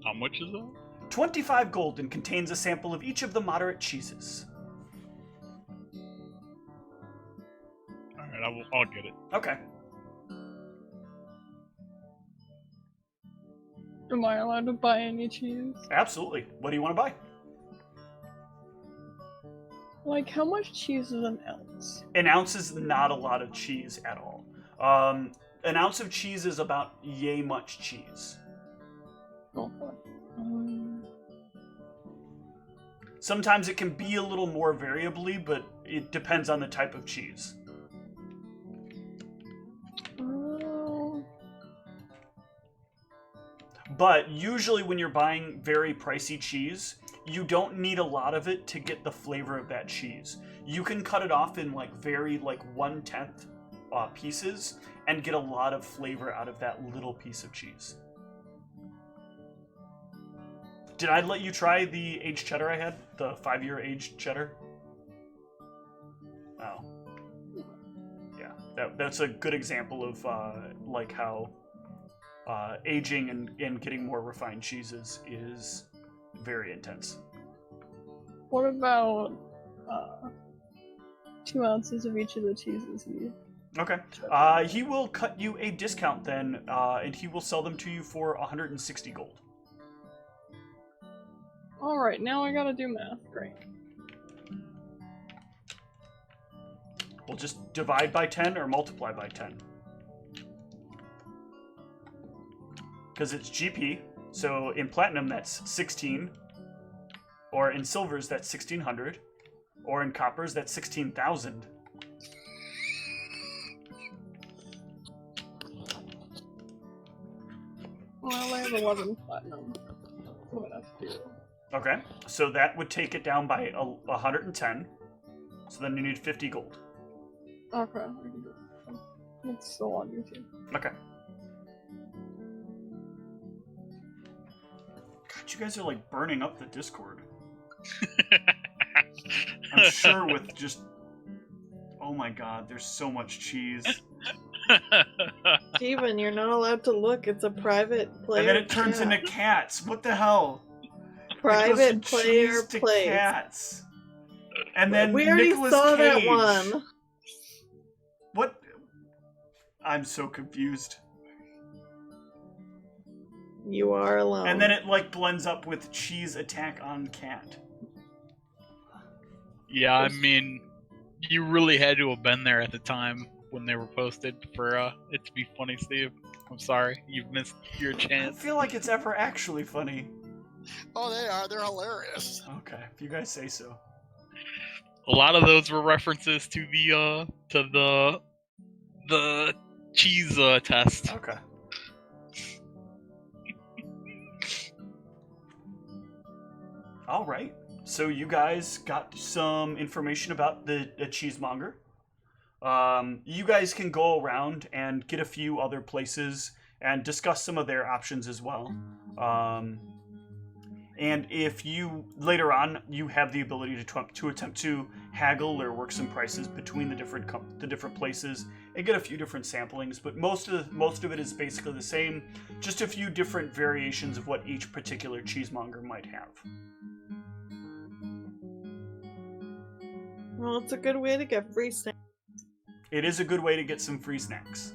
How much is that? 25 gold and contains a sample of each of the moderate cheeses. Alright, I'll get it. Okay. Am I allowed to buy any cheese? Absolutely. What do you want to buy? Like, how much cheese is an ounce? An ounce is not a lot of cheese at all. An ounce of cheese is about yay much cheese. Okay. Sometimes it can be a little more variably, but it depends on the type of cheese. But usually when you're buying very pricey cheese, you don't need a lot of it to get the flavor of that cheese. You can cut it off in very 1/10 pieces and get a lot of flavor out of that little piece of cheese. Did I let you try the aged cheddar I had? The 5-year aged cheddar? Oh. Yeah, that's a good example of how aging and getting more refined cheeses is very intense. What about 2 ounces of each of the cheeses you... Okay. He will cut you a discount then, and he will sell them to you for 160 gold. Alright, now I gotta do math. Great. We'll just divide by 10 or multiply by 10. Because it's GP, so in platinum that's 16, or in silvers that's 1600, or in coppers that's 16,000. Well, I have 11 platinum. What else do? Okay, so that would take it down by 110. So then you need 50 gold. Okay, I can do it. It's still on YouTube. Okay. God, you guys are burning up the Discord. I'm sure with just... Oh my god, there's so much cheese. Steven, you're not allowed to look. It's a private player. And then it turns chat. into cats. What the hell? It Private goes from player cheese to plays. cats. And then We already Nicolas saw Cage. that one. What? I'm so confused. You are alone. And then it like blends up with cheese attack on cat. Yeah, I mean, you really had to have been there at the time when they were posted for it to be funny, Steve. I'm sorry, you've missed your I don't chance. feel like it's ever actually funny. Oh, they are. They're hilarious. Okay, if you guys say so. A lot of those were references to the cheese test. Okay. All right. So you guys got some information about the cheesemonger. You guys can go around and get a few other places and discuss some of their options as well. And if you later on you have the ability to attempt to haggle or work some prices between the different places and get a few different samplings, but most of it is basically the same, just a few different variations of what each particular cheesemonger might have. Well, it's a good way to get free snacks. It is a good way to get some free snacks.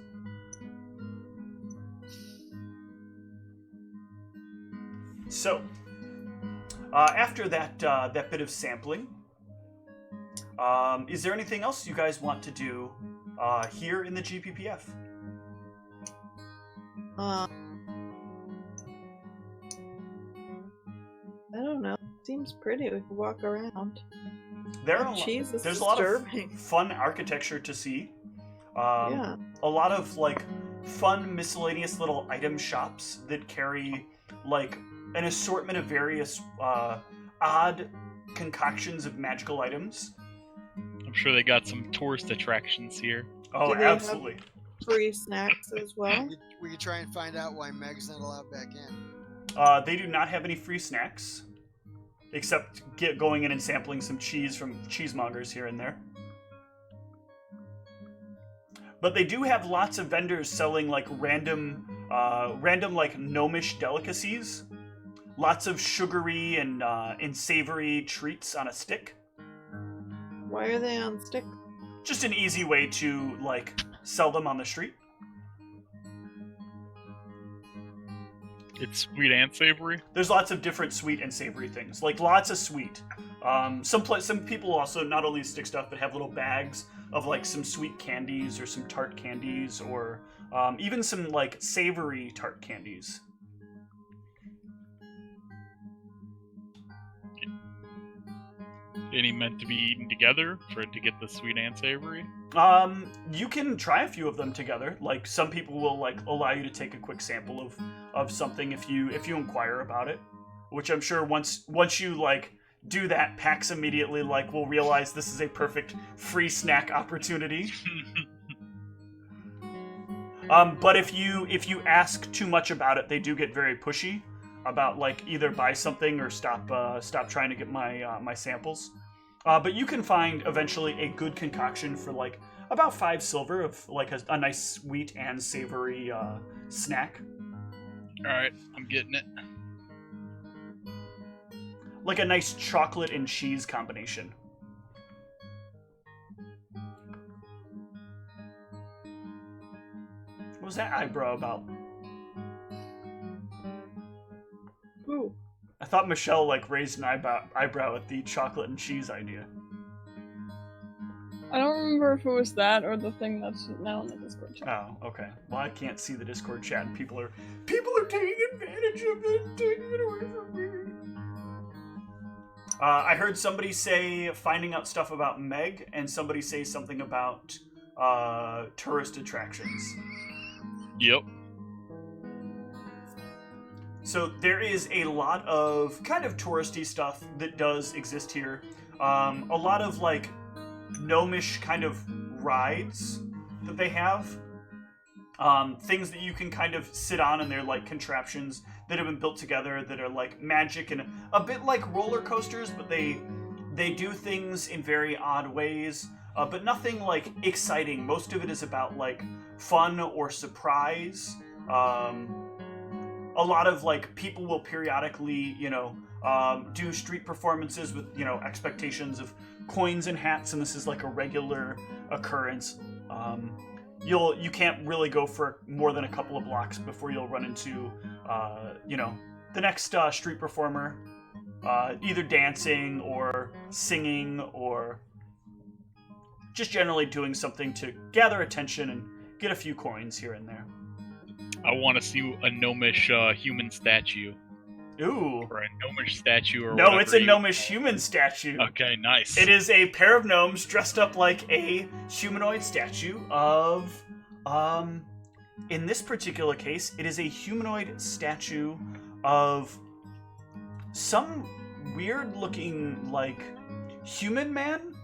So, after that bit of sampling, is there anything else you guys want to do here in the GPPF? I don't know. Seems pretty. We could walk around. Cheese is there's a lot of disturbing. fun architecture to see. Yeah. A lot of like fun miscellaneous little item shops that carry like an assortment of various odd concoctions of magical items. I'm sure they got some tourist attractions here. Oh, Do they have absolutely. Free snacks as well. We could try and find out why Meg's not allowed back in. They do not have any free snacks, except going in and sampling some cheese from cheesemongers here and there. But they do have lots of vendors selling like random like gnomish delicacies, lots of sugary and savory treats on a stick. Why are they on stick? Just an easy way to like sell them on the street. It's sweet and savory. There's lots of different sweet and savory things, like lots of sweet. Some people also not only stick stuff, but have little bags of like some sweet candies or some tart candies, or even some like savory tart candies. Any meant to be eaten together for it to get the sweet and savory? You can try a few of them together. Like some people will like allow you to take a quick sample of something if you inquire about it. Which I'm sure once you like do that, PAX immediately like will realize this is a perfect free snack opportunity. But if you ask too much about it, they do get very pushy about like either buy something or stop trying to get my samples. But you can find eventually a good concoction for like about 5 silver of like a nice sweet and savory snack. All right, I'm getting it. Like a nice chocolate and cheese combination. What was that eyebrow about? Ooh. I thought Michelle like raised an eyebrow at the chocolate and cheese idea. I don't remember if it was that or the thing that's now in the Discord chat. Oh, okay. Well, I can't see the Discord chat, and people are taking advantage of it, taking it away from me. I heard somebody say finding out stuff about Meg, and somebody say something about tourist attractions. Yep. So there is a lot of kind of touristy stuff that does exist here. A lot of like gnomish kind of rides that they have. Things that you can kind of sit on, and they're like contraptions that have been built together that are like magic and a bit like roller coasters, but they do things in very odd ways. but nothing like exciting. Most of it is about like fun or surprise. A lot of like people will periodically, do street performances with expectations of coins and hats, and this is like a regular occurrence. You can't really go for more than a couple of blocks before you'll run into the next street performer, either dancing or singing or just generally doing something to gather attention and get a few coins here and there. I want to see a gnomish human statue. Ooh. Or a gnomish statue or No, whatever. it's a gnomish human statue. Okay, nice. It is a pair of gnomes dressed up like a humanoid statue of, in this particular case, it is a humanoid statue of some weird-looking, like, human man.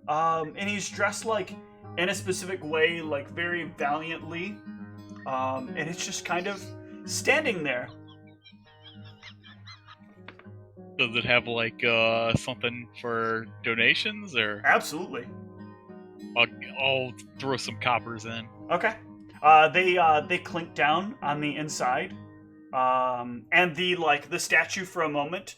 And he's dressed, like, in a specific way, like, very valiantly. And it's just kind of standing there. Does it have like something for donations or? Absolutely. I'll throw some coppers in. Okay. They clink down on the inside, and the statue for a moment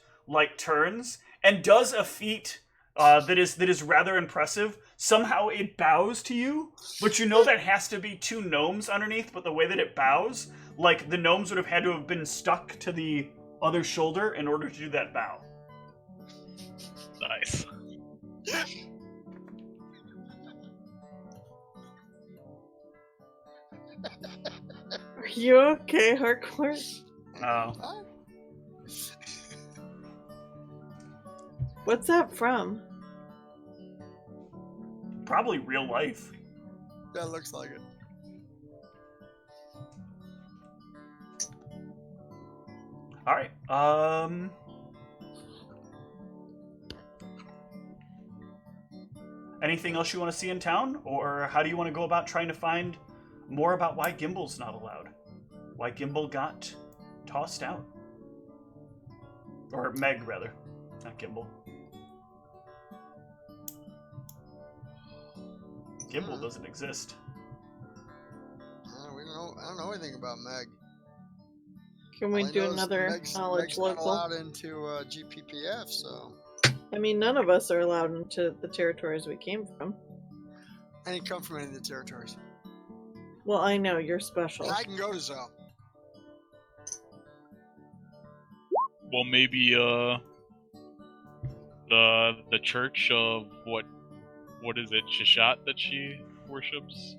turns and does a feat that is rather impressive. Somehow it bows to you, but you know that has to be two gnomes underneath. But the way that it bows, the gnomes would have had to have been stuck to the other shoulder in order to do that bow. Nice. Are you okay, Harcourt? Oh. What's that from? Probably real life. Yeah, it looks like it. All right. Anything else you want to see in town, or how do you want to go about trying to find more about why Gimble's not allowed? Why Gimble got tossed out? Or Meg, rather, not Gimble. Gimble doesn't exist. I don't know anything about Meg. Can we All I do know is another Meg's knowledge not local? allowed into GPPF, so. I mean, none of us are allowed into the territories we came from. I didn't come from any of the territories. Well, I know, you're special. And I can go to Zone. Well, maybe the church of what is it, Shishat that she worships?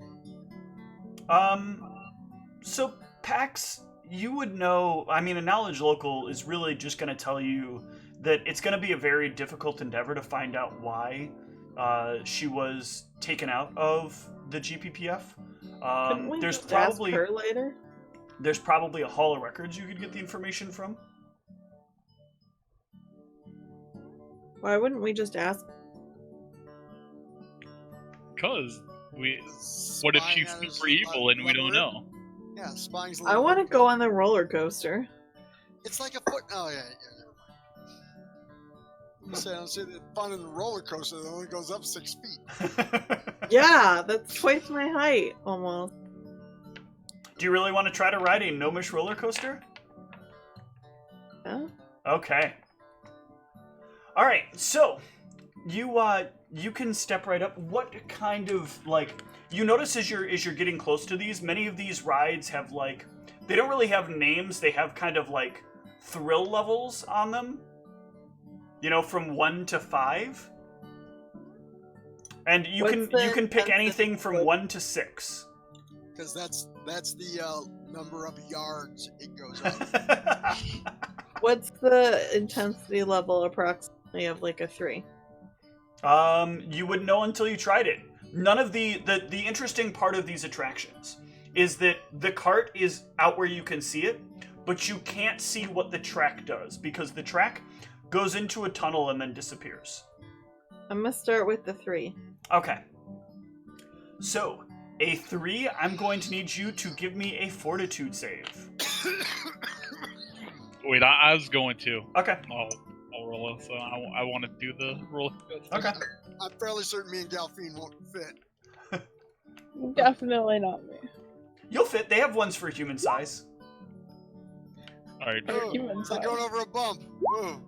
So Pax, you would know, I mean, a knowledge local is really just going to tell you that it's going to be a very difficult endeavor to find out why she was taken out of the GPPF. Couldn't we There's just probably ask her later? There's probably a hall of records you could get the information from. Why wouldn't we just ask? Cause what if she's Spying on super us, evil and we don't know? Yeah, spying's. I want to go on the roller coaster. It's like a foot. Oh yeah. I don't see the fun in the roller coaster that only goes up 6 feet. Yeah, that's twice my height, almost. Do you really want to try to ride a gnomish roller coaster? Yeah. Okay. All right, so you can step right up. What kind of you notice as you're getting close to these, many of these rides have they don't really have names. They have kind of thrill levels on them. From 1 to 5. And you can pick anything from 1 to 6. Because that's the number of yards it goes up. What's the intensity level approximately of a 3? You wouldn't know until you tried it. None of the interesting part of these attractions is that the cart is out where you can see it, but you can't see what the track does because the track goes into a tunnel and then disappears. I'm gonna start with the 3. Okay. So, a 3, I'm going to need you to give me a fortitude save. Wait, I was going to. Okay. I'll roll it. So I want to do the roll. Okay. I'm fairly certain me and Galfine won't fit. Definitely not me. You'll fit. They have ones for human size. All right. Oh, human it's like size. going over a bump. Ooh.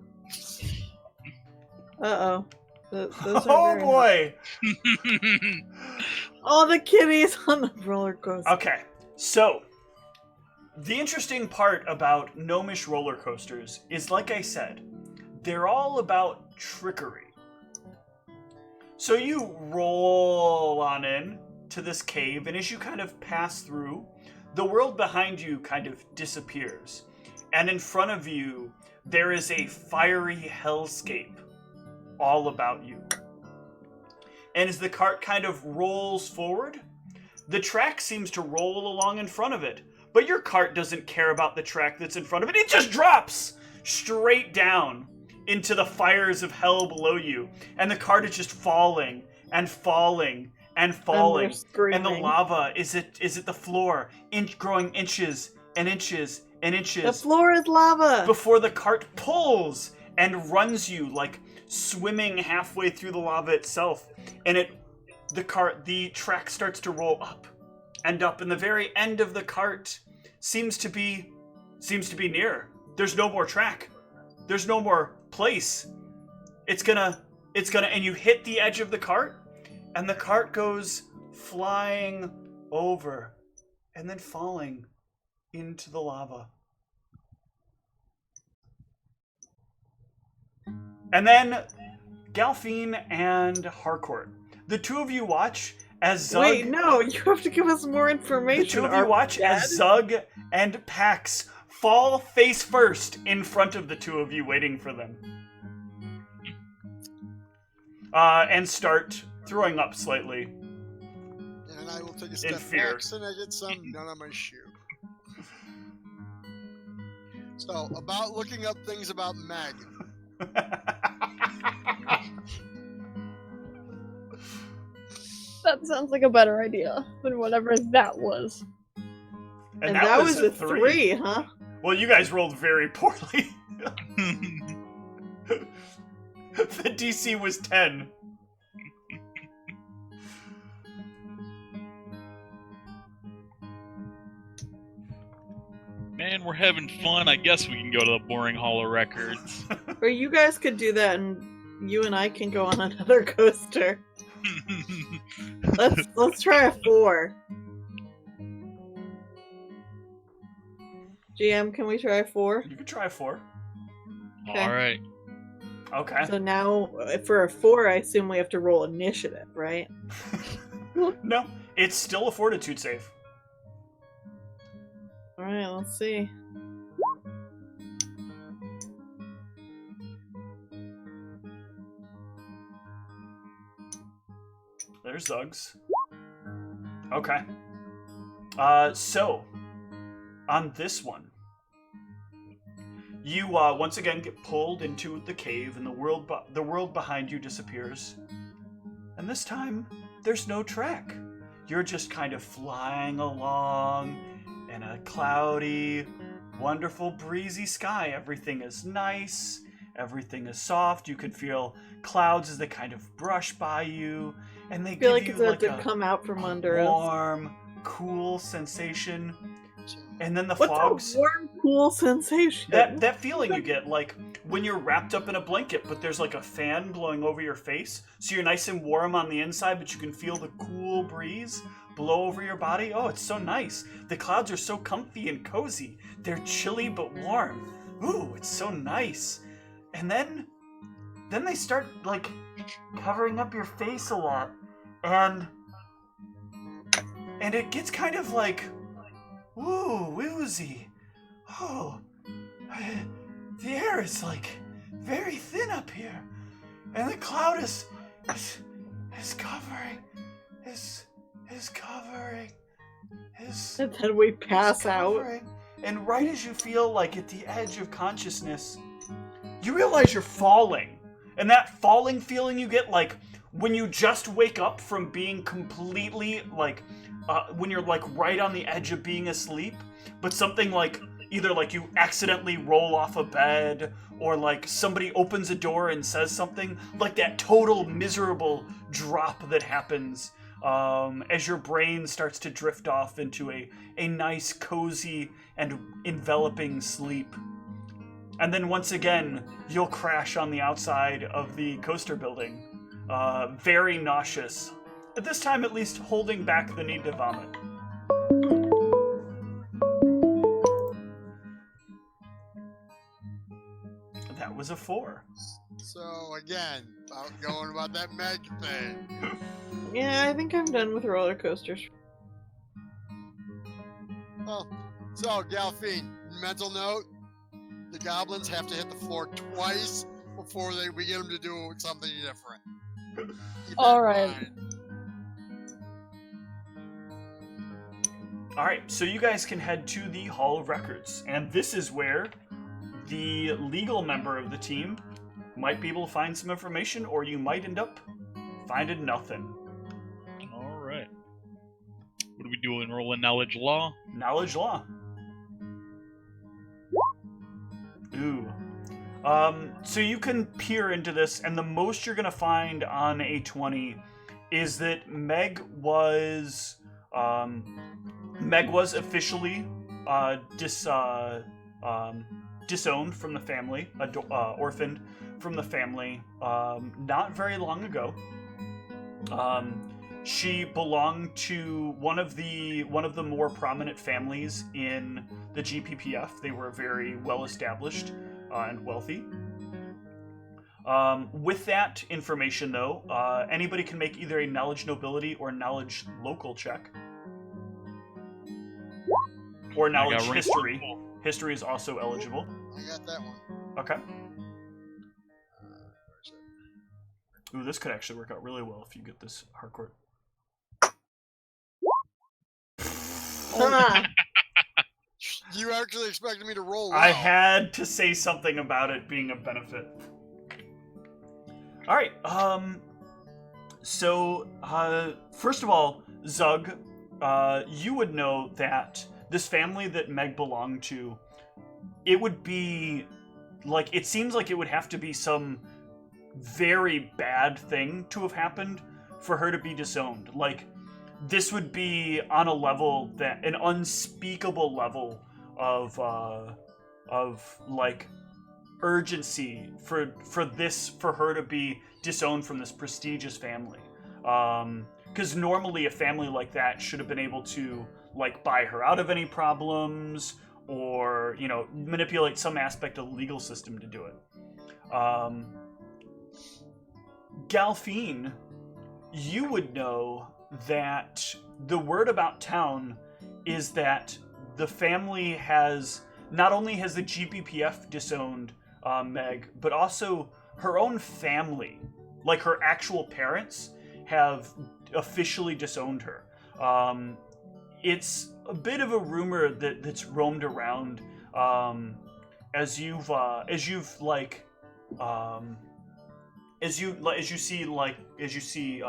Uh-oh. Those are Oh very boy. Oh, the kitties on the roller coaster. Okay, so the interesting part about gnomish roller coasters is, like I said, they're all about trickery. So you roll on in to this cave, and as you kind of pass through, the world behind you kind of disappears. And in front of you, there is a fiery hellscape all about you. And as the cart kind of rolls forward, the track seems to roll along in front of it. But your cart doesn't care about the track that's in front of it. It just drops straight down into the fires of hell below you. And the cart is just falling and falling and falling. And they're screaming. And the lava is at the floor, growing inches and inches and inches. The floor is lava. Before the cart pulls and runs you, like swimming halfway through the lava itself. And the track starts to roll up and up, and the very end of the cart seems to be near. There's no more track. There's no more place. It's gonna, and you hit the edge of the cart, and the cart goes flying over and then falling into the lava. And then Galfine and Harcourt, the two of you watch as Zug... Wait, no, you have to give us more information. The two of you Are watch we dead? as Zug and Pax fall face first in front of the two of you, waiting for them. And start throwing up slightly. And I will take a step fear. back and I get some none on my shoe. So, about looking up things about Meg. That sounds like a better idea than whatever that was. And that was a 3, huh? Well, you guys rolled very poorly. The DC was 10. Man, we're having fun. I guess we can go to the Boring Hall of Records. Or you guys could do that, and you and I can go on another coaster. Let's try a 4. GM, can we try a 4? You could try a 4. Okay. All right. Okay. So now, for a 4, I assume we have to roll initiative, right? No, it's still a fortitude save. Alright, let's see. There's Zugs. Okay. So, on this one, you once again get pulled into the cave, and the world behind you disappears. And this time, there's no track. You're just kind of flying along in a cloudy, wonderful, breezy sky. Everything is nice. Everything is soft. You can feel clouds as they kind of brush by you, and they I feel give like it's you about like to come out from under us. warm, cool sensation. And then the What's fogs. a warm, cool sensation? That feeling you get, like when you're wrapped up in a blanket, but there's like a fan blowing over your face, so you're nice and warm on the inside, but you can feel the cool breeze blow over your body. Oh, it's so nice. The clouds are so comfy and cozy. They're chilly but warm. Ooh, it's so nice. And then they start like covering up your face a lot, and it gets kind of like, ooh, woozy. Oh, the air is like very thin up here, and the cloud is covering, is covering, And then we pass out. covering. And right as you feel like at the edge of consciousness, you realize you're falling. And that falling feeling you get, like when you just wake up from being completely like when you're like right on the edge of being asleep, but something like either like you accidentally roll off a bed, or like somebody opens a door and says something, like that total miserable drop that happens as your brain starts to drift off into a nice, cozy, and enveloping sleep. And then once again, you'll crash on the outside of the coaster building, very nauseous. At this time, at least, holding back the need to vomit. That was a 4. So again, going about that Meg thing. Yeah, I think I'm done with roller coasters. Oh, so Galfine, mental note: the goblins have to hit the floor twice before we get them to do something different. Keep that All in right. mind. All right, so you guys can head to the Hall of Records, and this is where the legal member of the team might be able to find some information, or you might end up finding nothing. All right. What do we do? Enroll in knowledge law? Knowledge law. Ooh. So you can peer into this, and the most you're gonna find on a 20 is that Meg was officially disowned from the family, orphaned from the family, not very long ago. She belonged to one of the more prominent families in the GPPF. They were very well established and wealthy. With that information, though, anybody can make either a knowledge nobility or knowledge local check, or knowledge history. History is also eligible. I got that one. Okay. Where's it? Ooh, this could actually work out really well if you get this hardcore. Ah, You actually expected me to roll well. I had to say something about it being a benefit. All right. So, first of all, Zug, you would know that this family that Meg belonged to, it would be like, it seems like it would have to be some very bad thing to have happened for her to be disowned. Like, this would be on a level that, an unspeakable level of like urgency for her to be disowned from this prestigious family. Because normally a family like that should have been able to like buy her out of any problems, or manipulate some aspect of the legal system to do it. Galfine, you would know that the word about town is that the family has, not only has the GPPF disowned Meg, but also her own family, like her actual parents, have officially disowned her. It's a bit of a rumor that's roamed around as you see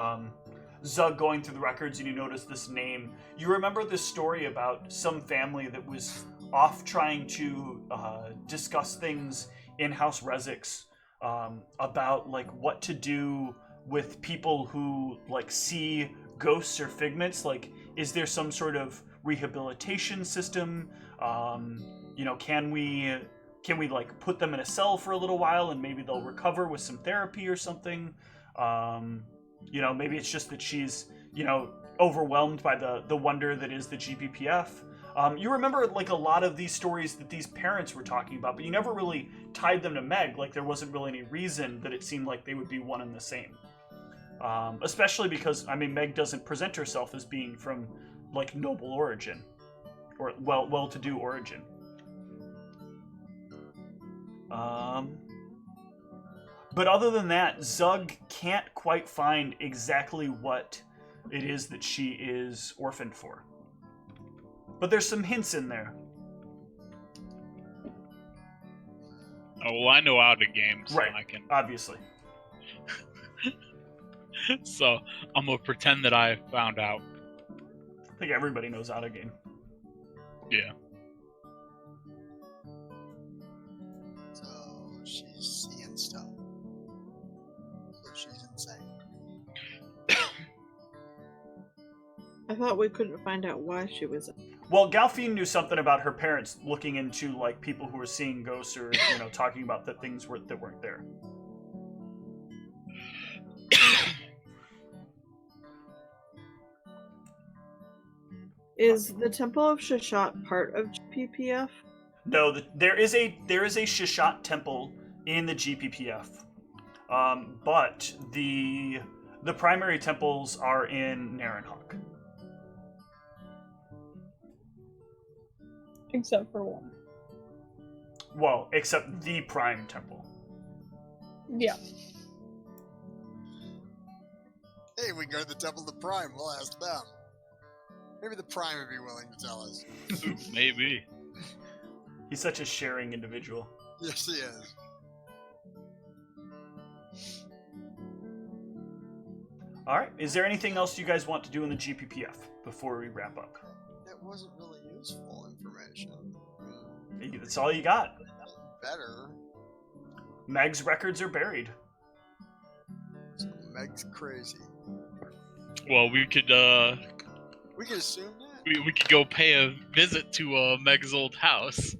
Zug going through the records, and you notice this name. You remember this story about some family that was off trying to discuss things in House Resix about like what to do with people who like see ghosts or figments. Like, is there some sort of rehabilitation system? Can we like put them in a cell for a little while and maybe they'll recover with some therapy or something? Maybe it's just that she's, overwhelmed by the wonder that is the GPPF. You remember like a lot of these stories that these parents were talking about, but you never really tied them to Meg. Like, there wasn't really any reason that it seemed like they would be one and the same. Especially because, Meg doesn't present herself as being from like noble origin or well-to-do origin. But other than that, Zug can't quite find exactly what it is that she is orphaned for. But there's some hints in there. Oh, well, I know how to game, so Right, I can. obviously. So I'm gonna pretend that I found out. I think everybody knows how to game. Yeah. She's seeing stuff. So she's insane. I thought we couldn't find out why she was. Well, Galfine knew something about her parents looking into like people who were seeing ghosts or talking about that things that weren't there. Is the Temple of Shashat part of GPPF? No, there is a Shashat temple in the GPPF, but the primary temples are in Narenhawk. Except for one. Well, except the Prime Temple. Yeah. Hey, we can go to the Temple of the Prime. We'll ask them. Maybe the Prime would be willing to tell us. Maybe. He's such a sharing individual. Yes, he is. All right. Is there anything else you guys want to do in the GPPF before we wrap up? It wasn't really useful information. That's all you got. Better. Meg's records are buried. So Meg's crazy. Well, we could We can assume that. we could go pay a visit to Meg's old house.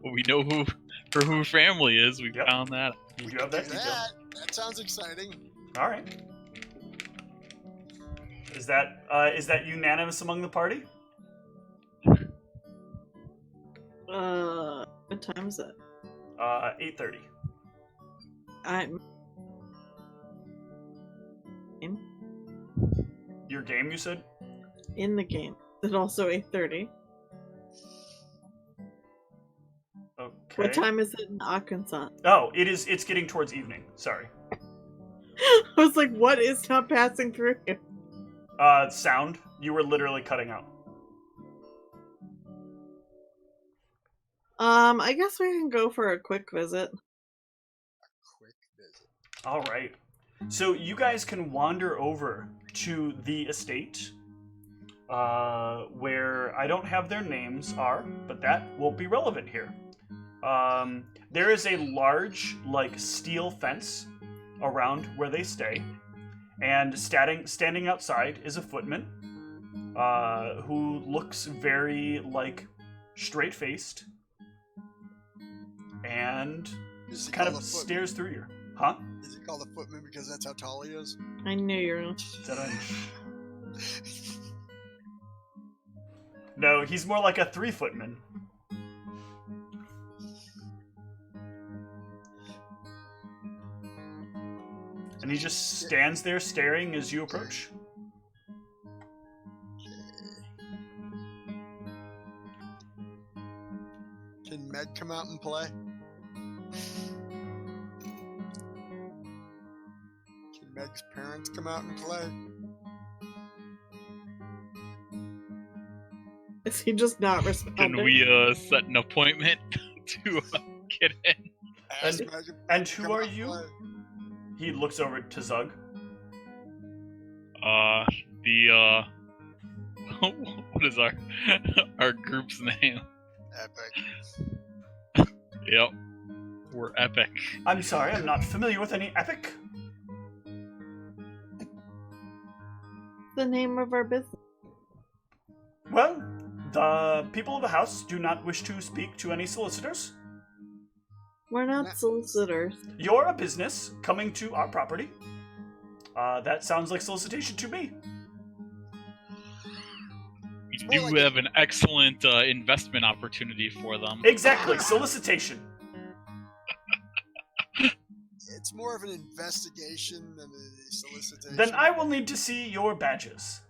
We know who her family is. We Yep. found that. You We do can have that do detail. that. That sounds exciting. All right. Is that unanimous among the party? What time is it? 8:30. I'm. Your game, you said? In the game. It's also 8:30. Okay. What time is it in Akunsaunt? Oh, it's getting towards evening. Sorry. I was like, what is not passing through? Sound. You were literally cutting out. I guess we can go for a quick visit. Quick visit. All right. So you guys can wander over to the estate, where I don't have their names are, but that won't be relevant here. There is a large, like, steel fence around where they stay, and standing outside is a footman, who looks very, like, straight-faced, and Is he kind called of a footman? stares through you. Huh? Is he called a footman because that's how tall he is? I knew you were. Is that No, he's more like a 3-footman. And he just stands there staring as you approach. Can Meg come out and play? Can Meg's parents come out and play? Is he just not responding? Can we set an appointment to get in? Ask Meg if And she who can come are out and you? play. He looks over to Zug. What is our group's name? Epic. Yep. We're epic. I'm sorry, I'm not familiar with any epic. The name of our business. Well, the people of the house do not wish to speak to any solicitors. We're not solicitors. You're a business coming to our property. That sounds like solicitation to me. We more do like have an excellent investment opportunity for them. Exactly, solicitation. It's more of an investigation than a solicitation. Then I will need to see your badges.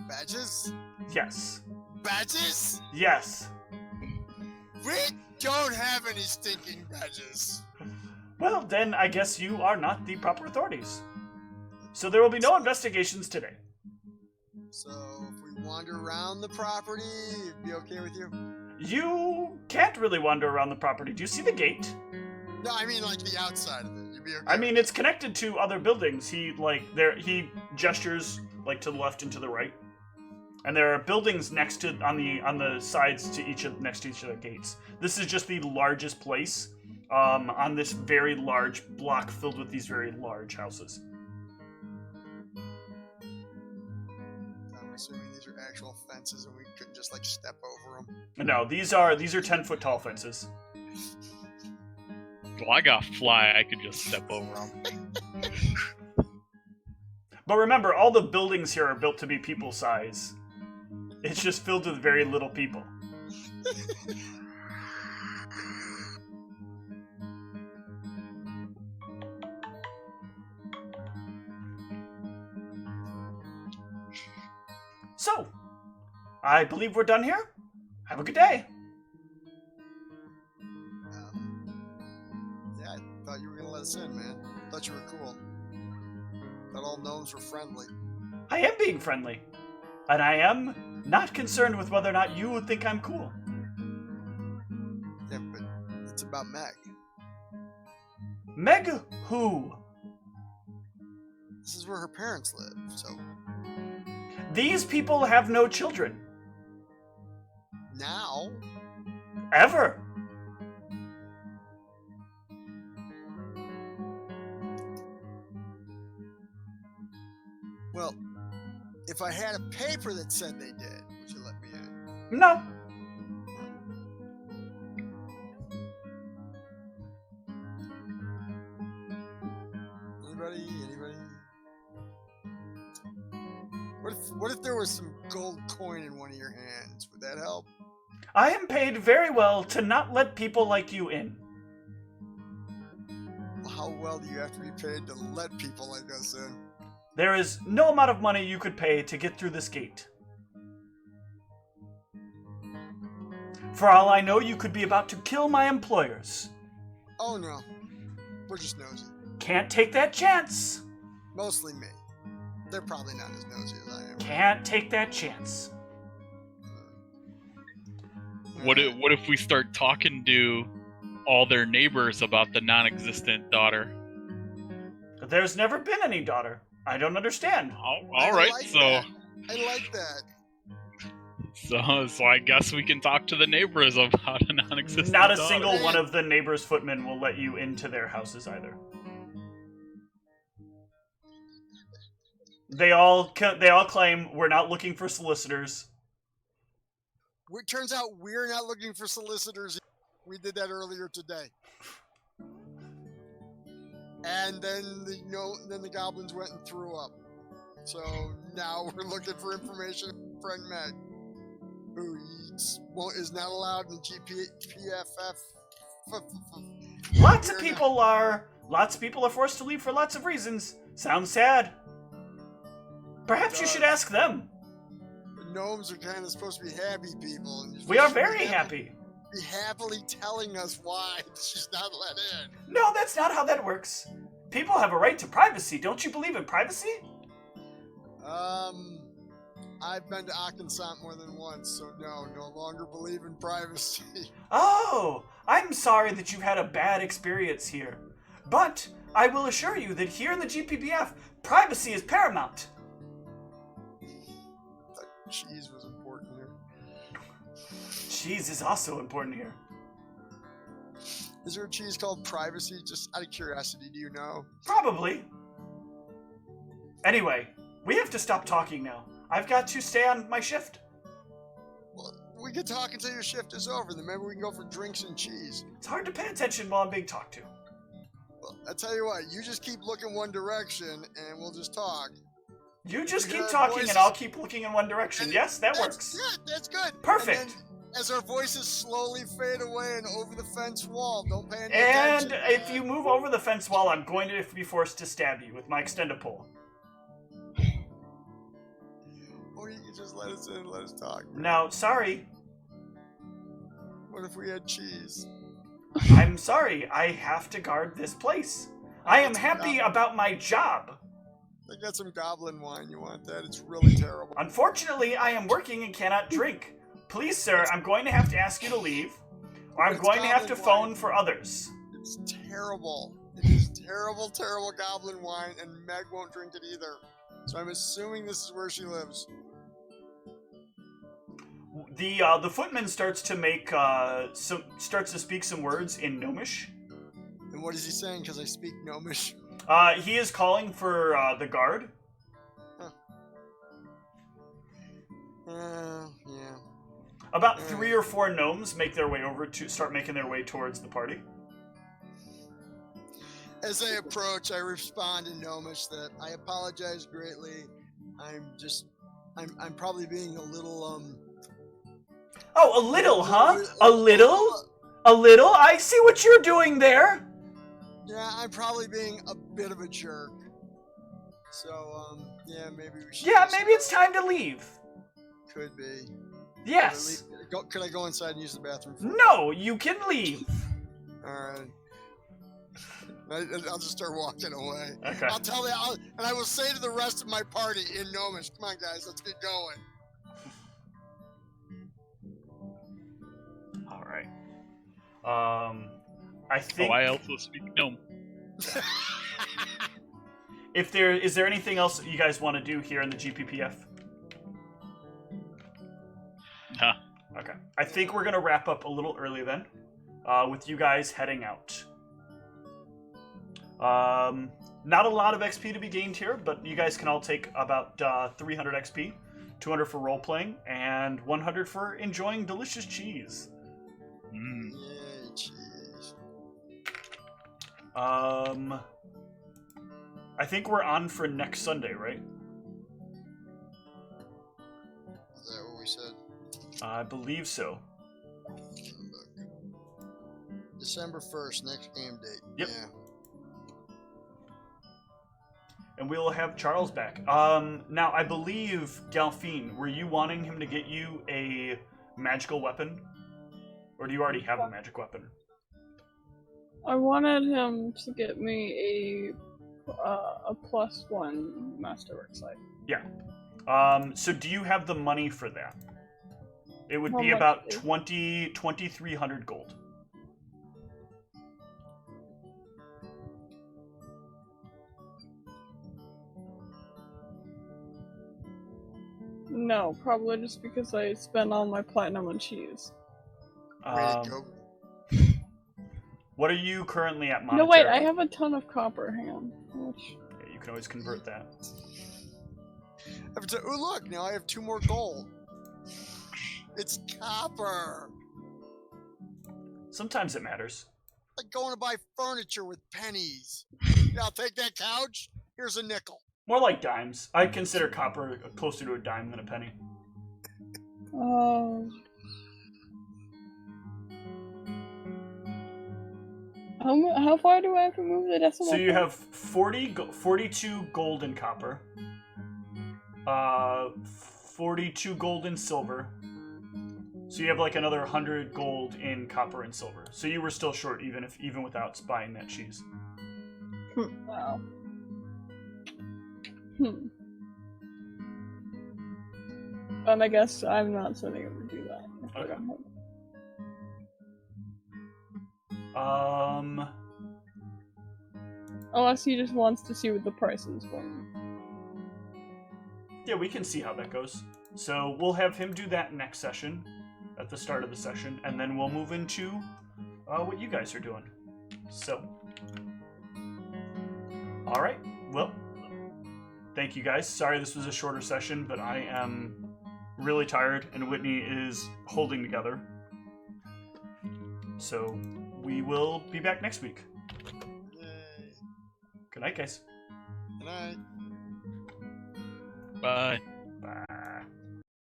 Badges? Yes. Badges? Yes. We don't have any stinking badges. Well, then I guess you are not the proper authorities. So there will be no investigations today. So if we wander around the property, it'd be okay with you? You can't really wander around the property. Do you see the gate? No, I mean like the outside of it. You'd be okay. I mean, it's connected to other buildings. He gestures like to the left and to the right. And there are buildings next to on the sides to next to each of the gates. This is just the largest place on this very large block filled with these very large houses. I'm assuming these are actual fences, and we couldn't just like step over them. No, these are 10-foot tall fences. Well, I got fly. I could just step over them. But remember, all the buildings here are built to be people size. It's just filled with very little people. So, I believe we're done here. Have a good day. Yeah, I thought you were gonna let us in, man. Thought you were cool. Thought all gnomes were friendly. I am being friendly. And I am not concerned with whether or not you would think I'm cool. Yeah, but it's about Meg. Meg who? This is where her parents live, so These people have no children. now Ever. well, if I had a paper that said they did, would you let me in? No. Anybody? What if there was some gold coin in one of your hands? Would that help? I am paid very well to not let people like you in. Well, how well do you have to be paid to let people like us in? There is no amount of money you could pay to get through this gate. For all I know, you could be about to kill my employers. Oh no, we're just nosy. Can't take that chance. Mostly me. They're probably not as nosy as I am. Can't take that chance. What if we start talking to all their neighbors about the non-existent daughter? There's never been any daughter. I don't understand. All right, so I like that. so I guess we can talk to the neighbors about a non-existent Not a daughter. single one of the neighbors' footmen will let you into their houses either. They all claim we're not looking for solicitors. It turns out we're not looking for solicitors. We did that earlier today. And then the goblins went and threw up. So now we're looking for information from friend Meg, who is not allowed in GPFF. Lots of people are forced to leave for lots of reasons. Sounds sad. Perhaps you should ask them. Gnomes are kind of supposed to be happy people. And We are very happy. Be happily telling us why she's not let in. No, that's not how that works. People have a right to privacy. Don't you believe in privacy? I've been to Akunsaunt more than once, so no longer believe in privacy. Oh, I'm sorry that you've had a bad experience here. But I will assure you that here in the GPBF, privacy is paramount. Cheese was important here. Cheese is also important here. Is there a cheese called Privacy? Just out of curiosity, do you know? Probably. Anyway, we have to stop talking now. I've got to stay on my shift. Well, we can talk until your shift is over, then maybe we can go for drinks and cheese. It's hard to pay attention while I'm being talked to. Well, I tell you what, you just keep looking one direction and we'll just talk. You just We keep got talking voices. and I'll keep looking in one direction. And Yes, that that's works. Good, that's good. Perfect. And then, as our voices slowly fade away and over the fence wall, don't pay any And attention. if you move over the fence wall, I'm going to be forced to stab you with my extended pole. Or you can just let us in and let us talk. No, sorry. What if we had cheese? I'm sorry. I have to guard this place. I am happy about my job. I got some goblin wine. You want that? It's really terrible. Unfortunately, I am working and cannot drink. Please, sir, I'm going to have to ask you to leave, or I'm It's going to have to goblin phone wine. for others. It's terrible. It is terrible, terrible goblin wine, and Meg won't drink it either. So I'm assuming this is where she lives. The footman starts to speak some words in Gnomish, And what is he saying? Because I speak Gnomish. He is calling for the guard. Yeah. About 3 or 4 gnomes make their way over to start making their way towards the party. As I approach, I respond in Gnomish that I apologize greatly. I'm probably being a little Oh, a little, huh? A little? A little? I see what you're doing there. Yeah, I'm probably being a bit of a jerk. So, yeah, maybe we should. Yeah, maybe it's time to leave. Could be. Yes. Could I go inside and use the bathroom? No, you can leave. Alright. I'll just start walking away. Okay. I'll tell and I will say to the rest of my party in Gnomish, come on guys, let's get going. All right. I think. Oh, I also speak gnome. Is there anything else that you guys want to do here in the GPPF? Huh. Okay. I think we're gonna wrap up a little early then, with you guys heading out. Not a lot of XP to be gained here, but you guys can all take about 300 XP, 200 for role playing, and 100 for enjoying delicious cheese. Mm. Yay, cheese. I think we're on for next Sunday, right? Is that what we said? I believe so. December 1st, next game date. Yep. Yeah. And we'll have Charles back. Now, I believe, Galfine, were you wanting him to get you a magical weapon? Or do you already have a magic weapon? I wanted him to get me a +1 masterwork sight. Yeah. So do you have the money for that? It would How be much about is- 2,300 gold. No, probably just because I spent all my platinum on cheese. Way to go. What are you currently at monetarily? No, wait, I have a ton of copper. Hang on. How much? Yeah, you can always convert that. Oh, look, now I have 2 more gold. It's copper. Sometimes it matters. Like going to buy furniture with pennies. Yeah, I'll take that couch. Here's a nickel. More like dimes. I consider copper closer to a dime than a penny. How far do I have to move the decimal? So you point? have 42 gold and copper, 42 gold and silver. So you have like another 100 gold in copper and silver. So you were still short even without buying that cheese. Wow. And I guess I'm not sending him to do that. If I Okay. don't have- Unless he just wants to see what the price is for me. Yeah, we can see how that goes. So we'll have him do that next session, at the start of the session, and then we'll move into what you guys are doing. So, all right. Well, thank you guys. Sorry this was a shorter session, but I am really tired, and Whitney is holding together. So we will be back next week. Yay. Good night, guys. Good night. Bye.